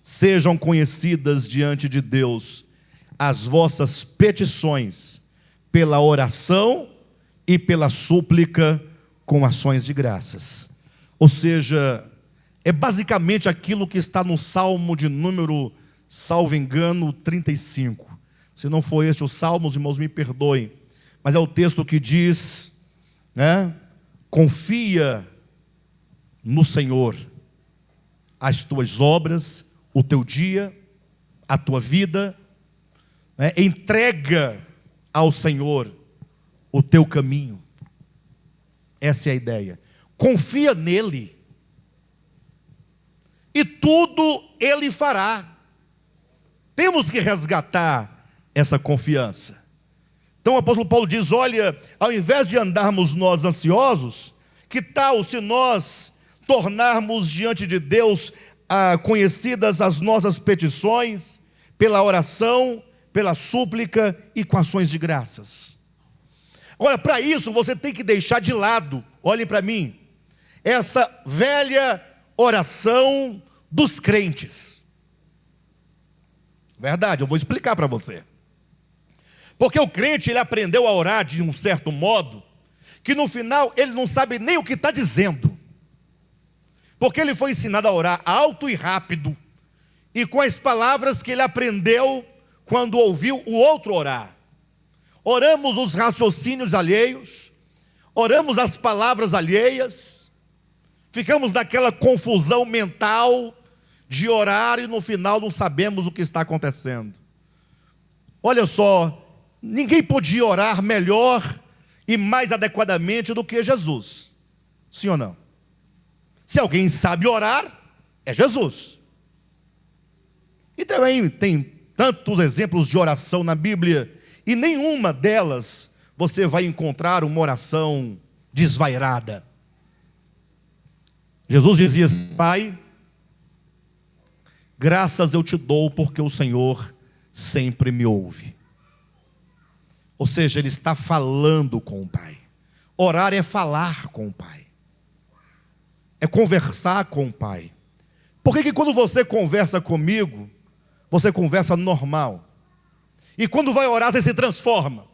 sejam conhecidas diante de Deus as vossas petições, pela oração e pela súplica com ações de graças. Ou seja, é basicamente aquilo que está no Salmo de número, salvo engano, 35. Se não for este o Salmo, os irmãos me perdoem. mas é o texto que diz, né? Confia no Senhor as tuas obras, o teu dia, a tua vida, né? Entrega ao Senhor o teu caminho. Essa é a ideia. Confia nele e tudo ele fará. Temos que resgatar essa confiança. Então o apóstolo Paulo diz, olha, ao invés de andarmos nós ansiosos, que tal se nós tornarmos diante de Deus conhecidas as nossas petições, pela oração, pela súplica e com ações de graças. Olha, para isso você tem que deixar de lado, olhem para mim, essa velha oração dos crentes. Verdade, eu vou explicar para você. Porque o crente, ele aprendeu a orar de um certo modo, que no final ele não sabe nem o que está dizendo. Porque ele foi ensinado a orar alto e rápido, e com as palavras que ele aprendeu quando ouviu o outro orar. Oramos os raciocínios alheios, oramos as palavras alheias, ficamos naquela confusão mental de orar e no final não sabemos o que está acontecendo. Olha só, ninguém podia orar melhor e mais adequadamente do que Jesus. Sim ou não? Se alguém sabe orar, é Jesus. E também tem tantos exemplos de oração na Bíblia, e nenhuma delas você vai encontrar uma oração desvairada. Jesus dizia, Pai, graças eu te dou porque o Senhor sempre me ouve. Ou seja, ele está falando com o Pai. Orar é falar com o Pai. É conversar com o Pai. Por que quando você conversa comigo, você conversa normal? E quando vai orar, você se transforma.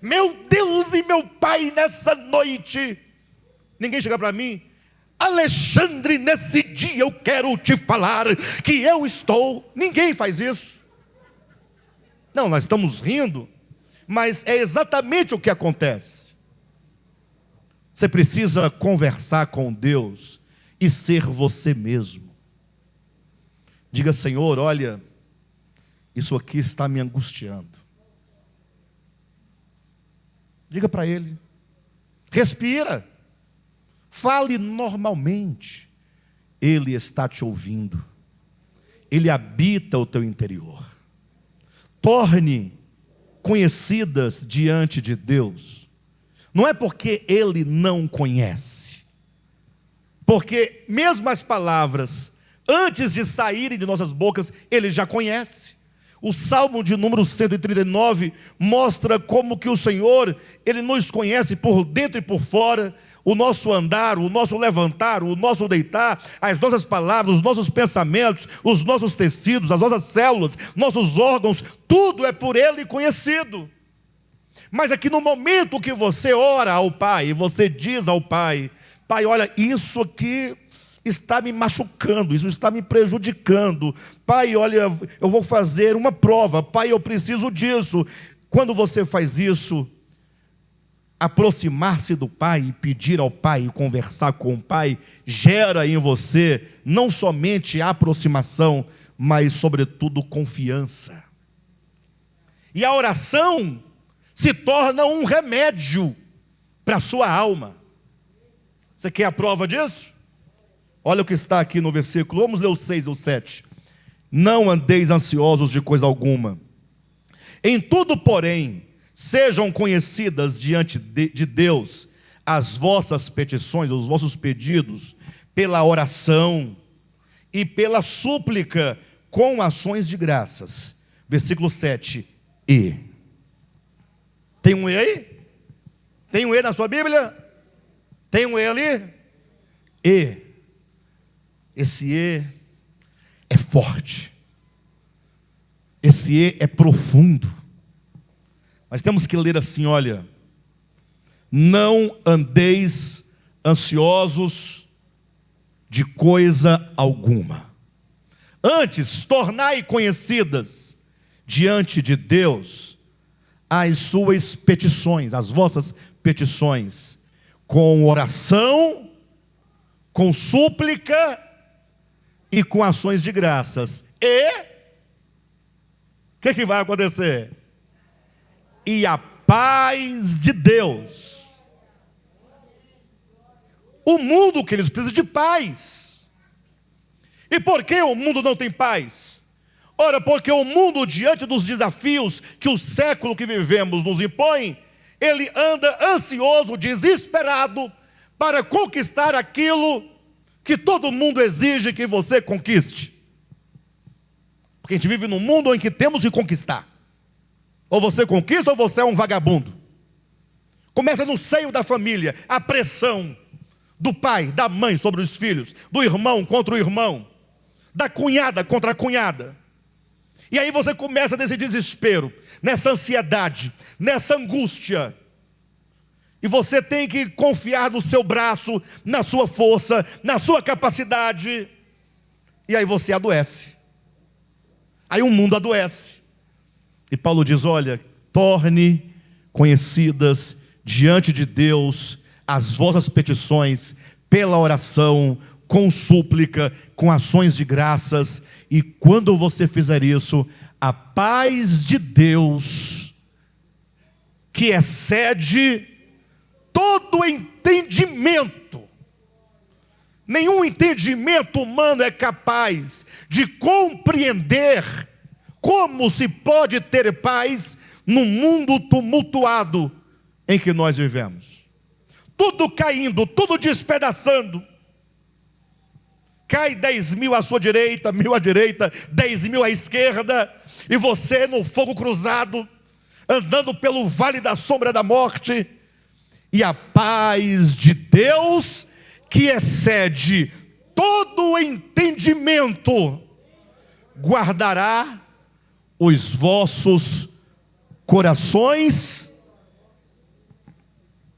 Meu Deus e meu Pai, nessa noite, ninguém chega para mim, Alexandre, nesse dia eu quero te falar que eu estou. Ninguém faz isso. Não, nós estamos rindo, mas é exatamente o que acontece. Você precisa conversar com Deus e ser você mesmo. Diga, Senhor, olha, isso aqui está me angustiando. Diga para Ele. Respira. Fale normalmente. Ele está te ouvindo. Ele habita o teu interior. Torne conhecidas diante de Deus. Não é porque Ele não conhece. Porque mesmo as palavras, antes de saírem de nossas bocas, Ele já conhece. O Salmo de número 139 mostra como que o Senhor, Ele nos conhece por dentro e por fora, o nosso andar, o nosso levantar, o nosso deitar, as nossas palavras, os nossos pensamentos, os nossos tecidos, as nossas células, nossos órgãos, tudo é por Ele conhecido. Mas aqui no momento que você ora ao Pai, você diz ao Pai, Pai, olha, isso aqui está me machucando, isso está me prejudicando. Pai, olha, eu vou fazer uma prova. Pai, eu preciso disso. Quando você faz isso, aproximar-se do Pai e pedir ao Pai e conversar com o Pai, gera em você não somente aproximação, mas sobretudo confiança. E a oração se torna um remédio para a sua alma. Você quer a prova disso? Olha o que está aqui no versículo, vamos ler o 6 e o 7. Não andeis ansiosos de coisa alguma. Em tudo, porém, sejam conhecidas diante de Deus as vossas petições, os vossos pedidos, pela oração e pela súplica, com ações de graças. Versículo 7. E. Tem um E aí? Tem um E na sua Bíblia? Tem um E ali? E. Esse E é forte. Esse E é profundo. Nós temos que ler assim, olha. Não andeis ansiosos de coisa alguma. Antes, tornai conhecidas diante de Deus as suas petições, as vossas petições, com oração, com súplica e com ações de graças. E o que vai acontecer? E a paz de Deus. O mundo, queridos, precisa de paz. E por que o mundo não tem paz? Ora, porque o mundo, diante dos desafios que o século que vivemos nos impõe, ele anda ansioso, desesperado, para conquistar aquilo que todo mundo exige que você conquiste. Porque a gente vive num mundo em que temos que conquistar. Ou você conquista ou você é um vagabundo. Começa no seio da família, a pressão do pai, da mãe sobre os filhos, do irmão contra o irmão, da cunhada contra a cunhada. E aí você começa nesse desespero, nessa ansiedade, nessa angústia. E você tem que confiar no seu braço, na sua força, na sua capacidade. E aí você adoece. Aí o mundo adoece. E Paulo diz, olha, torne conhecidas diante de Deus as vossas petições pela oração, com súplica, com ações de graças. E quando você fizer isso, a paz de Deus, que excede todo entendimento, nenhum entendimento humano é capaz de compreender como se pode ter paz num mundo tumultuado em que nós vivemos. Tudo caindo, tudo despedaçando. Cai 10.000 à sua direita, 1.000 à direita, 10.000 à esquerda, e você no fogo cruzado, andando pelo vale da sombra da morte. E a paz de Deus, que excede todo o entendimento, guardará os vossos corações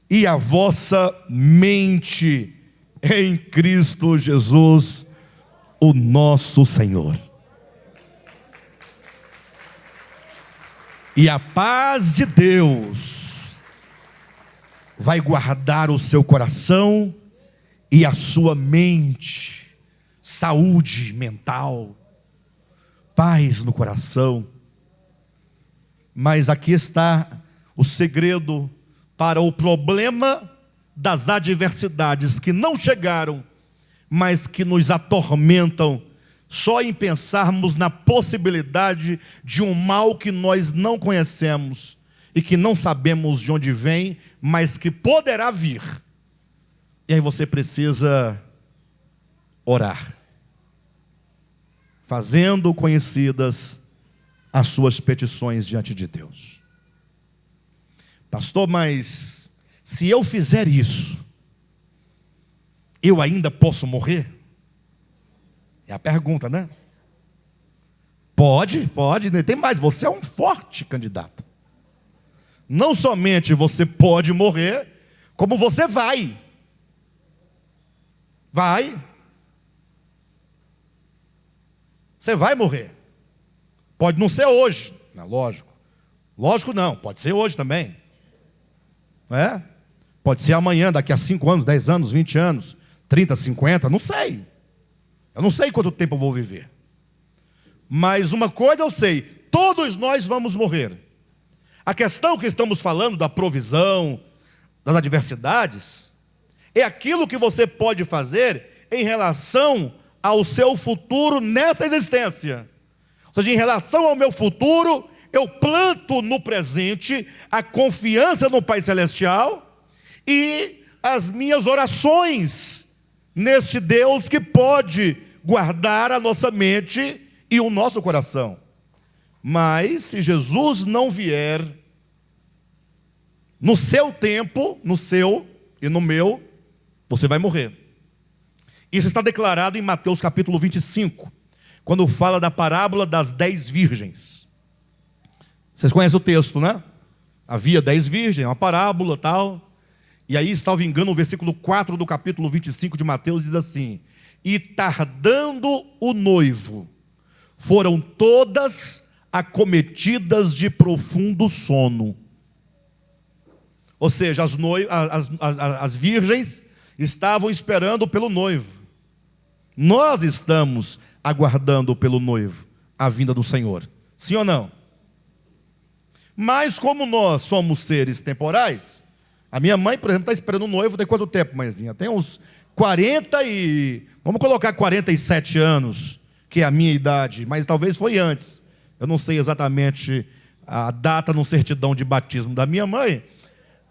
e a vossa mente em Cristo Jesus, o nosso Senhor. E a paz de Deus vai guardar o seu coração e a sua mente, saúde mental, paz no coração. Mas aqui está o segredo para o problema das adversidades que não chegaram, mas que nos atormentam, só em pensarmos na possibilidade de um mal que nós não conhecemos e que não sabemos de onde vem, mas que poderá vir. E aí você precisa orar, fazendo conhecidas as suas petições diante de Deus. Pastor, mas se eu fizer isso, eu ainda posso morrer? É a pergunta, né? Pode, tem mais, você é um forte candidato. Não somente você pode morrer, como você vai. Você vai morrer. Pode não ser hoje, não, lógico não, pode ser hoje também. Não é? Pode ser amanhã, daqui a 5 anos, 10 anos, 20 anos, 30, 50, não sei. Eu não sei quanto tempo eu vou viver. Mas uma coisa eu sei, todos nós vamos morrer. A questão que estamos falando da provisão, das adversidades, é aquilo que você pode fazer em relação ao seu futuro nessa existência. Ou seja, em relação ao meu futuro, eu planto no presente a confiança no Pai Celestial e as minhas orações neste Deus que pode guardar a nossa mente e o nosso coração. Mas se Jesus não vier no seu tempo, no seu e no meu, você vai morrer. Isso está declarado em Mateus capítulo 25, quando fala da parábola das 10 virgens. Vocês conhecem o texto, né? Havia 10 virgens, uma parábola tal. E aí, salvo engano, o versículo 4 do capítulo 25 de Mateus diz assim: e tardando o noivo, foram todas acometidas de profundo sono. Ou seja, as virgens estavam esperando pelo noivo. Nós estamos aguardando pelo noivo a vinda do Senhor. Sim ou não? Mas como nós somos seres temporais, a minha mãe, por exemplo, está esperando o noivo tem quanto tempo, mãezinha? Tem uns 40 e... Vamos colocar 47 anos, que é a minha idade, mas talvez foi antes. Eu não sei exatamente a data no certidão de batismo da minha mãe,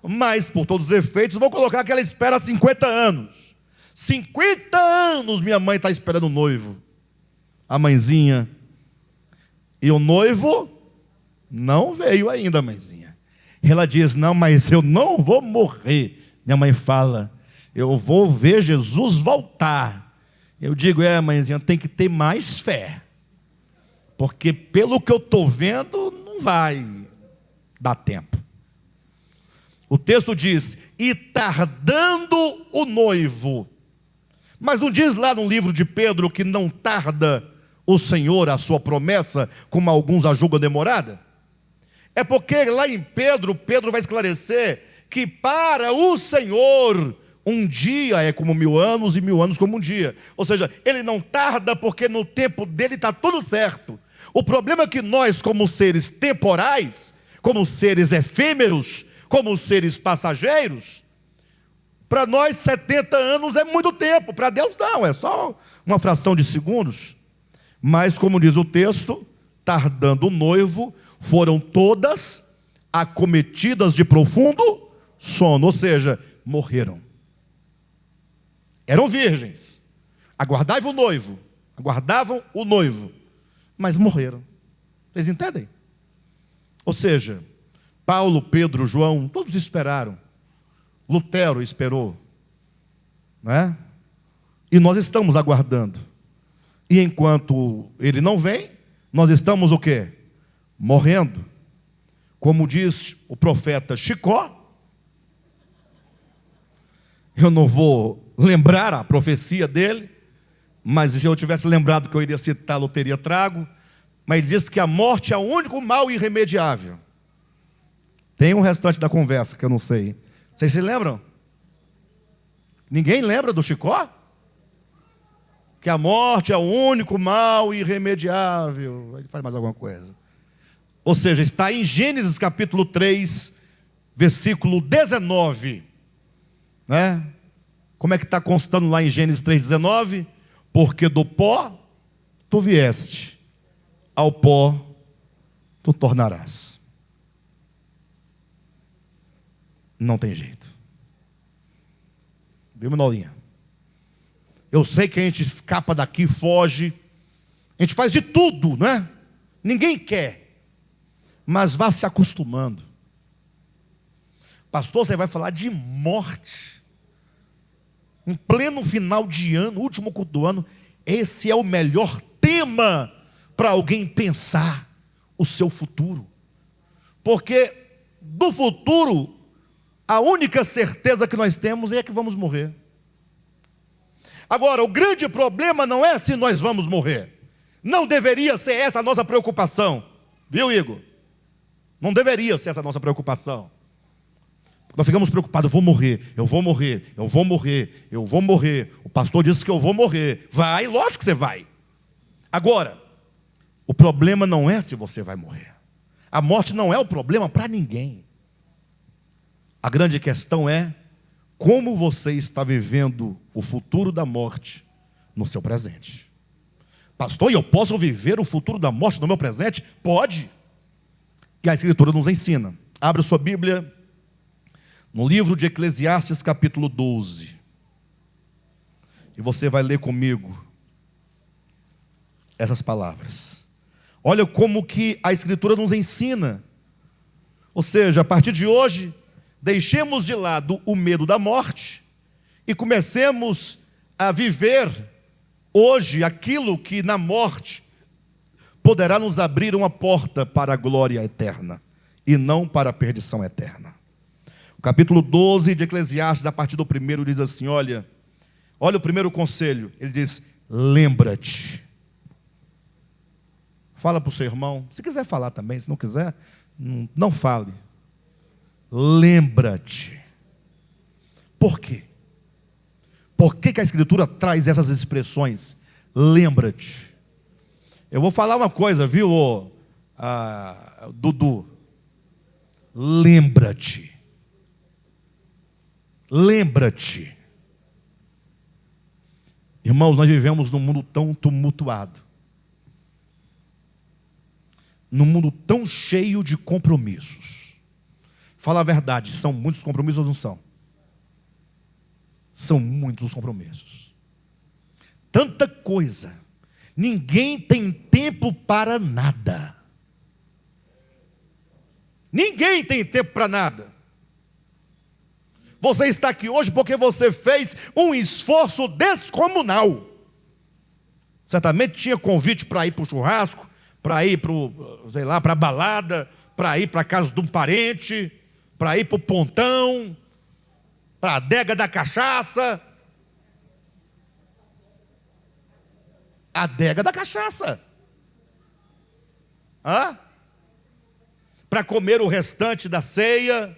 mas, por todos os efeitos, vou colocar que ela espera 50 anos. 50 anos minha mãe está esperando o noivo. A mãezinha. E o noivo não veio ainda, mãezinha. Ela diz, não, mas eu não vou morrer. Minha mãe fala, eu vou ver Jesus voltar. Eu digo, mãezinha, tem que ter mais fé. Porque pelo que eu estou vendo, não vai dar tempo. O texto diz, e tardando o noivo. Mas não diz lá no livro de Pedro que não tarda o Senhor a sua promessa, como alguns a julgam demorada? É porque lá em Pedro vai esclarecer que para o Senhor um dia é como 1000 anos e 1000 anos como um dia. Ou seja, ele não tarda porque no tempo dele está tudo certo. O problema é que nós, como seres temporais, como seres efêmeros, como seres passageiros, para nós 70 anos é muito tempo, para Deus não, é só uma fração de segundos. Mas como diz o texto, tardando o noivo, foram todas acometidas de profundo sono, ou seja, morreram. Eram virgens, aguardavam o noivo, mas morreram. Vocês entendem? Ou seja, Paulo, Pedro, João, todos esperaram. Lutero esperou, né? E nós estamos aguardando. E enquanto ele não vem, nós estamos o quê? Morrendo. Como diz o profeta Chicó, eu não vou lembrar a profecia dele, mas se eu tivesse lembrado que eu iria citá-lo, teria trago. Mas ele disse que a morte é o único mal irremediável. Tem um restante da conversa que eu não sei. Vocês se lembram? Ninguém lembra do Chicó? Que a morte é o único mal irremediável. Ele faz mais alguma coisa. Ou seja, está em Gênesis capítulo 3, versículo 19. Né? Como é que está constando lá em Gênesis 3,19? Porque do pó tu vieste, ao pó tu tornarás. Não tem jeito. Viu, Manolinha? Eu sei que a gente escapa daqui, foge. A gente faz de tudo, né? Ninguém quer. Mas vá se acostumando. Pastor, você vai falar de morte. Em pleno final de ano, último culto do ano. Esse é o melhor tema para alguém pensar o seu futuro. Porque do futuro, a única certeza que nós temos é que vamos morrer. Agora, o grande problema não é se nós vamos morrer. Não deveria ser essa a nossa preocupação. Viu, Igor? Não deveria ser essa a nossa preocupação. Nós ficamos preocupados, eu vou morrer, eu vou morrer, eu vou morrer, eu vou morrer. O pastor disse que eu vou morrer. Vai, lógico que você vai. Agora, o problema não é se você vai morrer. A morte não é o problema para ninguém. A grande questão é como você está vivendo o futuro da morte no seu presente. Pastor, e eu posso viver o futuro da morte no meu presente? Pode. E a Escritura nos ensina. Abra sua Bíblia no livro de Eclesiastes capítulo 12. E você vai ler comigo essas palavras. Olha como que a Escritura nos ensina. Ou seja, a partir de hoje, deixemos de lado o medo da morte e comecemos a viver hoje aquilo que na morte poderá nos abrir uma porta para a glória eterna e não para a perdição eterna. O capítulo 12 de Eclesiastes, a partir do 1, diz assim, olha o primeiro conselho, ele diz, lembra-te. Fala para o seu irmão, se quiser falar também, se não quiser, não fale. lembra-te. Por quê? Por que a Escritura traz essas expressões? Lembra-te. Eu vou falar uma coisa, viu, Dudu? Lembra-te. Lembra-te. Irmãos, nós vivemos num mundo tão tumultuado, num mundo tão cheio de compromissos. Fala a verdade, são muitos compromissos ou não são? São muitos os compromissos. Tanta coisa. Ninguém tem tempo para nada. Ninguém tem tempo para nada. Você está aqui hoje porque você fez um esforço descomunal. Certamente tinha convite para ir para o churrasco, para ir para a balada, para ir para a casa de um parente, para ir para o pontão, para a adega da cachaça. A adega da cachaça. Para comer o restante da ceia.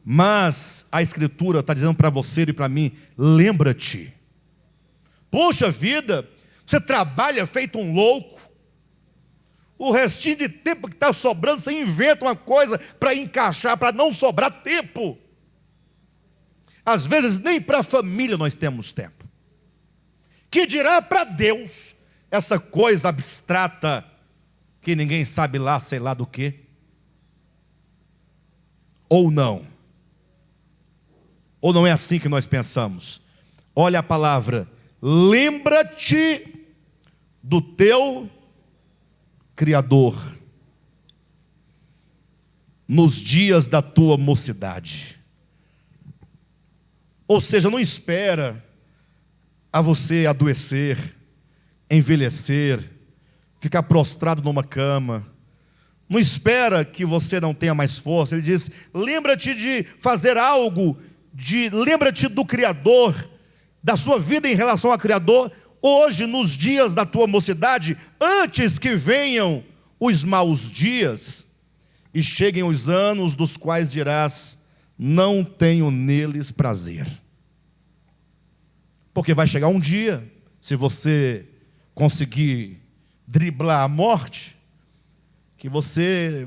Mas a Escritura está dizendo para você e para mim, lembra-te. Poxa vida, você trabalha feito um louco. O restinho de tempo que está sobrando, você inventa uma coisa para encaixar, para não sobrar tempo. Às vezes nem para a família nós temos tempo. Que dirá para Deus, essa coisa abstrata, que ninguém sabe lá, sei lá do que. Ou não. Ou não é assim que nós pensamos? Olha a palavra, lembra-te do teu Criador, nos dias da tua mocidade. Ou seja, não espera a você adoecer, envelhecer, ficar prostrado numa cama. Não espera que você não tenha mais força. Ele diz, lembra-te de fazer algo, lembra-te do Criador, da sua vida em relação ao Criador, hoje, nos dias da tua mocidade, antes que venham os maus dias, e cheguem os anos dos quais dirás, não tenho neles prazer. Porque vai chegar um dia, se você conseguir driblar a morte, que você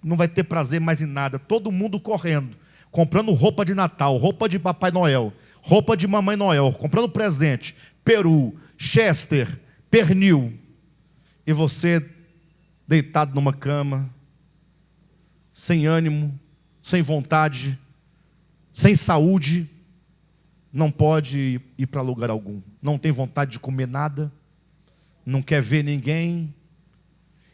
não vai ter prazer mais em nada. Todo mundo correndo, comprando roupa de Natal, roupa de Papai Noel, roupa de Mamãe Noel, comprando presente, peru, chester, pernil. E você deitado numa cama, sem ânimo, sem vontade, sem saúde, não pode ir para lugar algum. Não tem vontade de comer nada, não quer ver ninguém.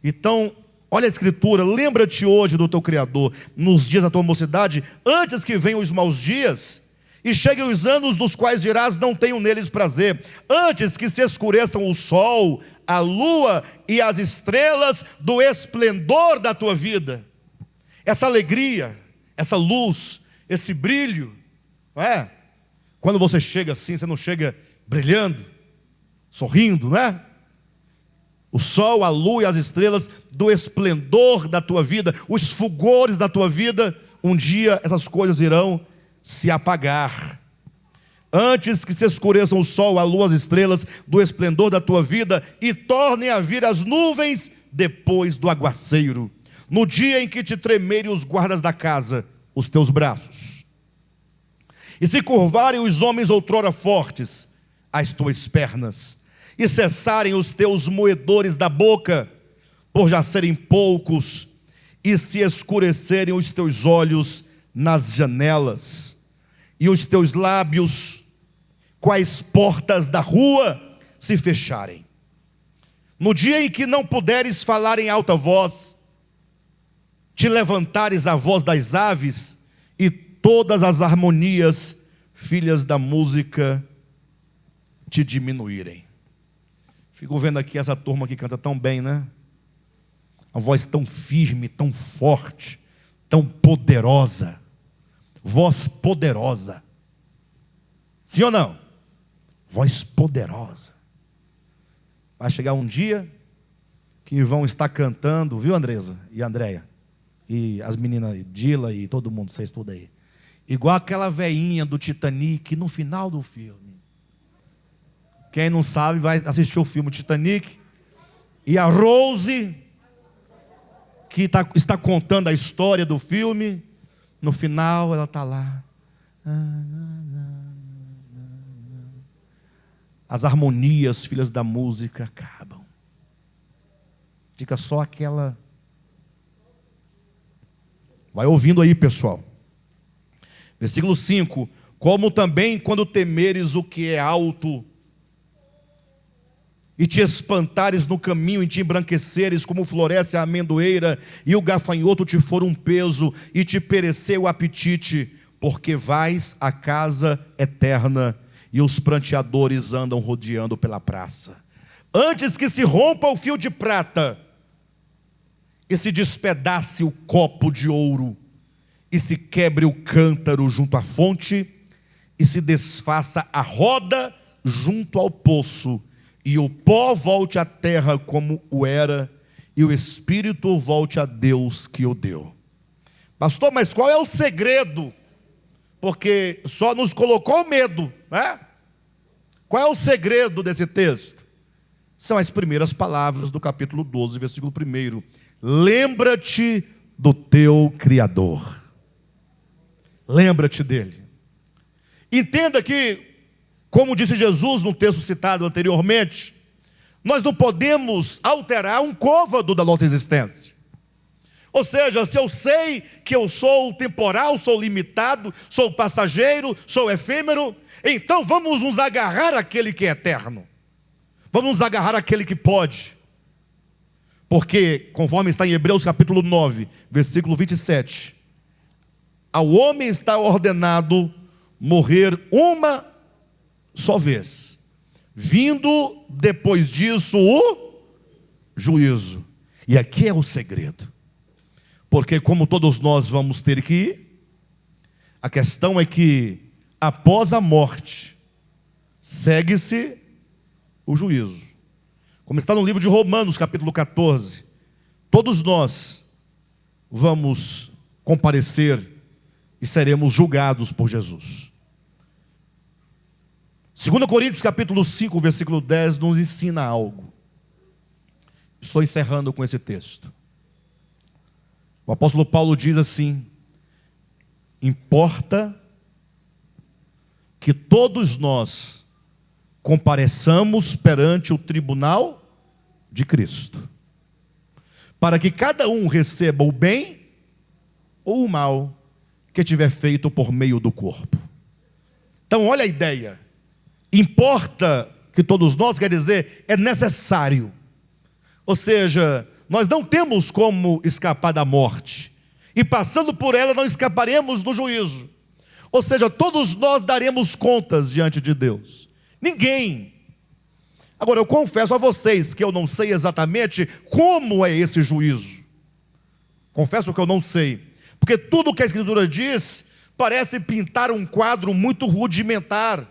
Então, olha a Escritura, lembra-te hoje do teu Criador, nos dias da tua mocidade, antes que venham os maus dias, e cheguem os anos dos quais dirás, não tenho neles prazer, antes que se escureçam o sol, a lua e as estrelas do esplendor da tua vida. Essa alegria, essa luz, esse brilho, não é? Quando você chega assim, você não chega brilhando, sorrindo, não é? O sol, a lua e as estrelas do esplendor da tua vida, os fulgores da tua vida, um dia essas coisas irão se apagar. Antes que se escureçam o sol, a lua, as estrelas do esplendor da tua vida e tornem a vir as nuvens depois do aguaceiro, no dia em que te tremerem os guardas da casa, os teus braços, e se curvarem os homens outrora fortes, as tuas pernas, e cessarem os teus moedores da boca, por já serem poucos, e se escurecerem os teus olhos nas janelas, e os teus lábios, quais portas da rua, se fecharem. No dia em que não puderes falar em alta voz, te levantares a voz das aves, e todas as harmonias, filhas da música, te diminuírem. Fico vendo aqui essa turma que canta tão bem, né? Uma voz tão firme, tão forte, tão poderosa. Voz poderosa. Sim ou não? Voz poderosa. Vai chegar um dia que vão estar cantando, viu, Andresa e Andréia? e as meninas Dila e todo mundo, vocês tudo aí. Igual aquela veinha do Titanic no final do filme. Quem não sabe vai assistir o filme Titanic. E a Rose, que está contando a história do filme, no final ela está lá. As harmonias, filhas da música, acabam. Fica só aquela... Vai ouvindo aí, pessoal. Versículo 5. Como também quando temeres o que é alto, e te espantares no caminho, e te embranqueceres como floresce a amendoeira, e o gafanhoto te for um peso, e te perecer o apetite, porque vais à casa eterna, e os pranteadores andam rodeando pela praça. Antes que se rompa o fio de prata, e se despedace o copo de ouro, e se quebre o cântaro junto à fonte, e se desfaça a roda junto ao poço, e o pó volte à terra como o era, e o espírito volte a Deus que o deu. Pastor, mas qual é o segredo? Porque só nos colocou medo, né? Qual é o segredo desse texto? São as primeiras palavras do capítulo 12, versículo 1. Lembra-te do teu Criador. Lembra-te dele. Entenda que, como disse Jesus no texto citado anteriormente, nós não podemos alterar um côvado da nossa existência. Ou seja, se eu sei que eu sou temporal, sou limitado, sou passageiro, sou efêmero, então vamos nos agarrar àquele que é eterno. Vamos nos agarrar àquele que pode. Porque, conforme está em Hebreus capítulo 9, versículo 27, ao homem está ordenado morrer uma só vez, vindo depois disso o juízo. E aqui é o segredo. Porque como todos nós vamos ter que ir, a questão é que após a morte segue-se o juízo. Como está no livro de Romanos, capítulo 14, todos nós vamos comparecer e seremos julgados por Jesus. 2 Coríntios, capítulo 5, versículo 10, nos ensina algo. Estou encerrando com esse texto. O apóstolo Paulo diz assim: importa que todos nós compareçamos perante o tribunal de Cristo, para que cada um receba o bem ou o mal que tiver feito por meio do corpo. Então olha a ideia. Importa que todos nós, quer dizer, é necessário. Ou seja, nós não temos como escapar da morte, e passando por ela não escaparemos do juízo. Ou seja, todos nós daremos contas diante de Deus. Ninguém. Agora, eu confesso a vocês que eu não sei exatamente como é esse juízo. Confesso que eu não sei, porque tudo que a Escritura diz parece pintar um quadro muito rudimentar.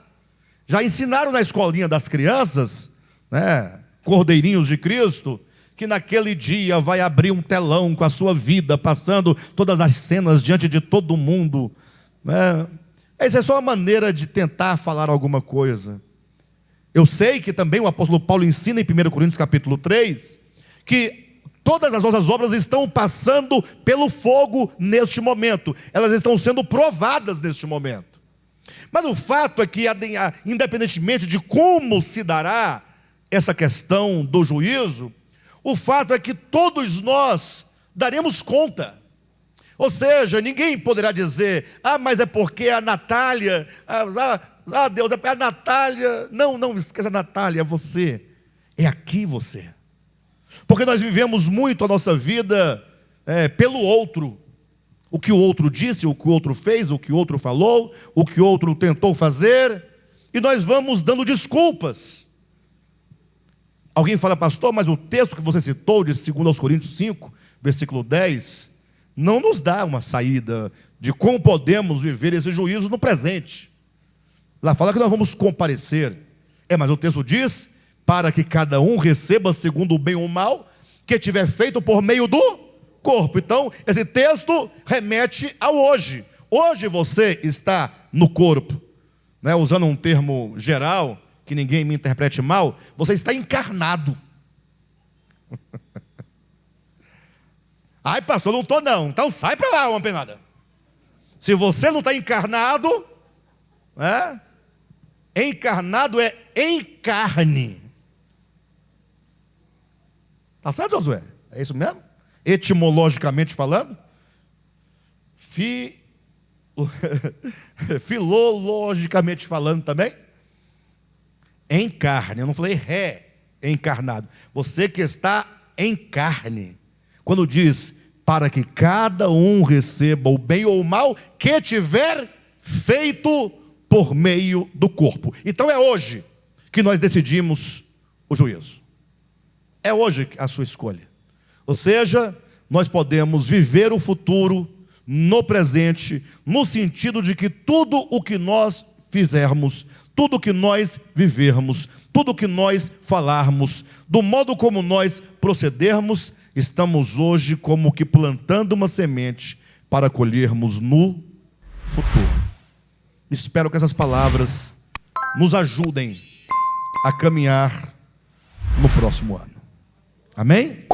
Já ensinaram na escolinha das crianças, né, Cordeirinhos de Cristo, que naquele dia vai abrir um telão com a sua vida, passando todas as cenas diante de todo mundo, né? Essa é só uma maneira de tentar falar alguma coisa. Eu sei que também o apóstolo Paulo ensina em 1 Coríntios capítulo 3, que todas as nossas obras estão passando pelo fogo neste momento, elas estão sendo provadas neste momento. Mas o fato é que, independentemente de como se dará essa questão do juízo, o fato é que todos nós daremos conta. Ou seja, ninguém poderá dizer: mas é porque a Natália, Deus, é a Natália. Não esqueça a Natália, é você. É aqui você. Porque nós vivemos muito a nossa vida pelo outro. O que o outro disse, o que o outro fez, o que o outro falou, o que o outro tentou fazer, e nós vamos dando desculpas. Alguém fala: pastor, mas o texto que você citou de 2 Coríntios 5, versículo 10, não nos dá uma saída de como podemos viver esse juízo no presente. Lá fala que nós vamos comparecer. Mas o texto diz: para que cada um receba segundo o bem ou o mal que tiver feito por meio do corpo. Então, esse texto remete ao hoje. Hoje você está no corpo. Né? Usando um termo geral, que ninguém me interprete mal, você está encarnado. Ai, pastor, não estou não. Então sai para lá, uma penada. Se você não está encarnado, né? Encarnado é em carne. Está certo, Josué? É isso mesmo? Etimologicamente falando? Filologicamente falando também? Em carne. Eu não falei reencarnado. Você que está em carne. Quando diz, para que cada um receba o bem ou o mal que tiver feito por meio do corpo. Então é hoje que nós decidimos o juízo. É hoje a sua escolha. Ou seja, nós podemos viver o futuro no presente, no sentido de que tudo o que nós fizermos, tudo o que nós vivermos, tudo o que nós falarmos, do modo como nós procedermos, estamos hoje como que plantando uma semente para colhermos no futuro. Espero que essas palavras nos ajudem a caminhar no próximo ano. Amém?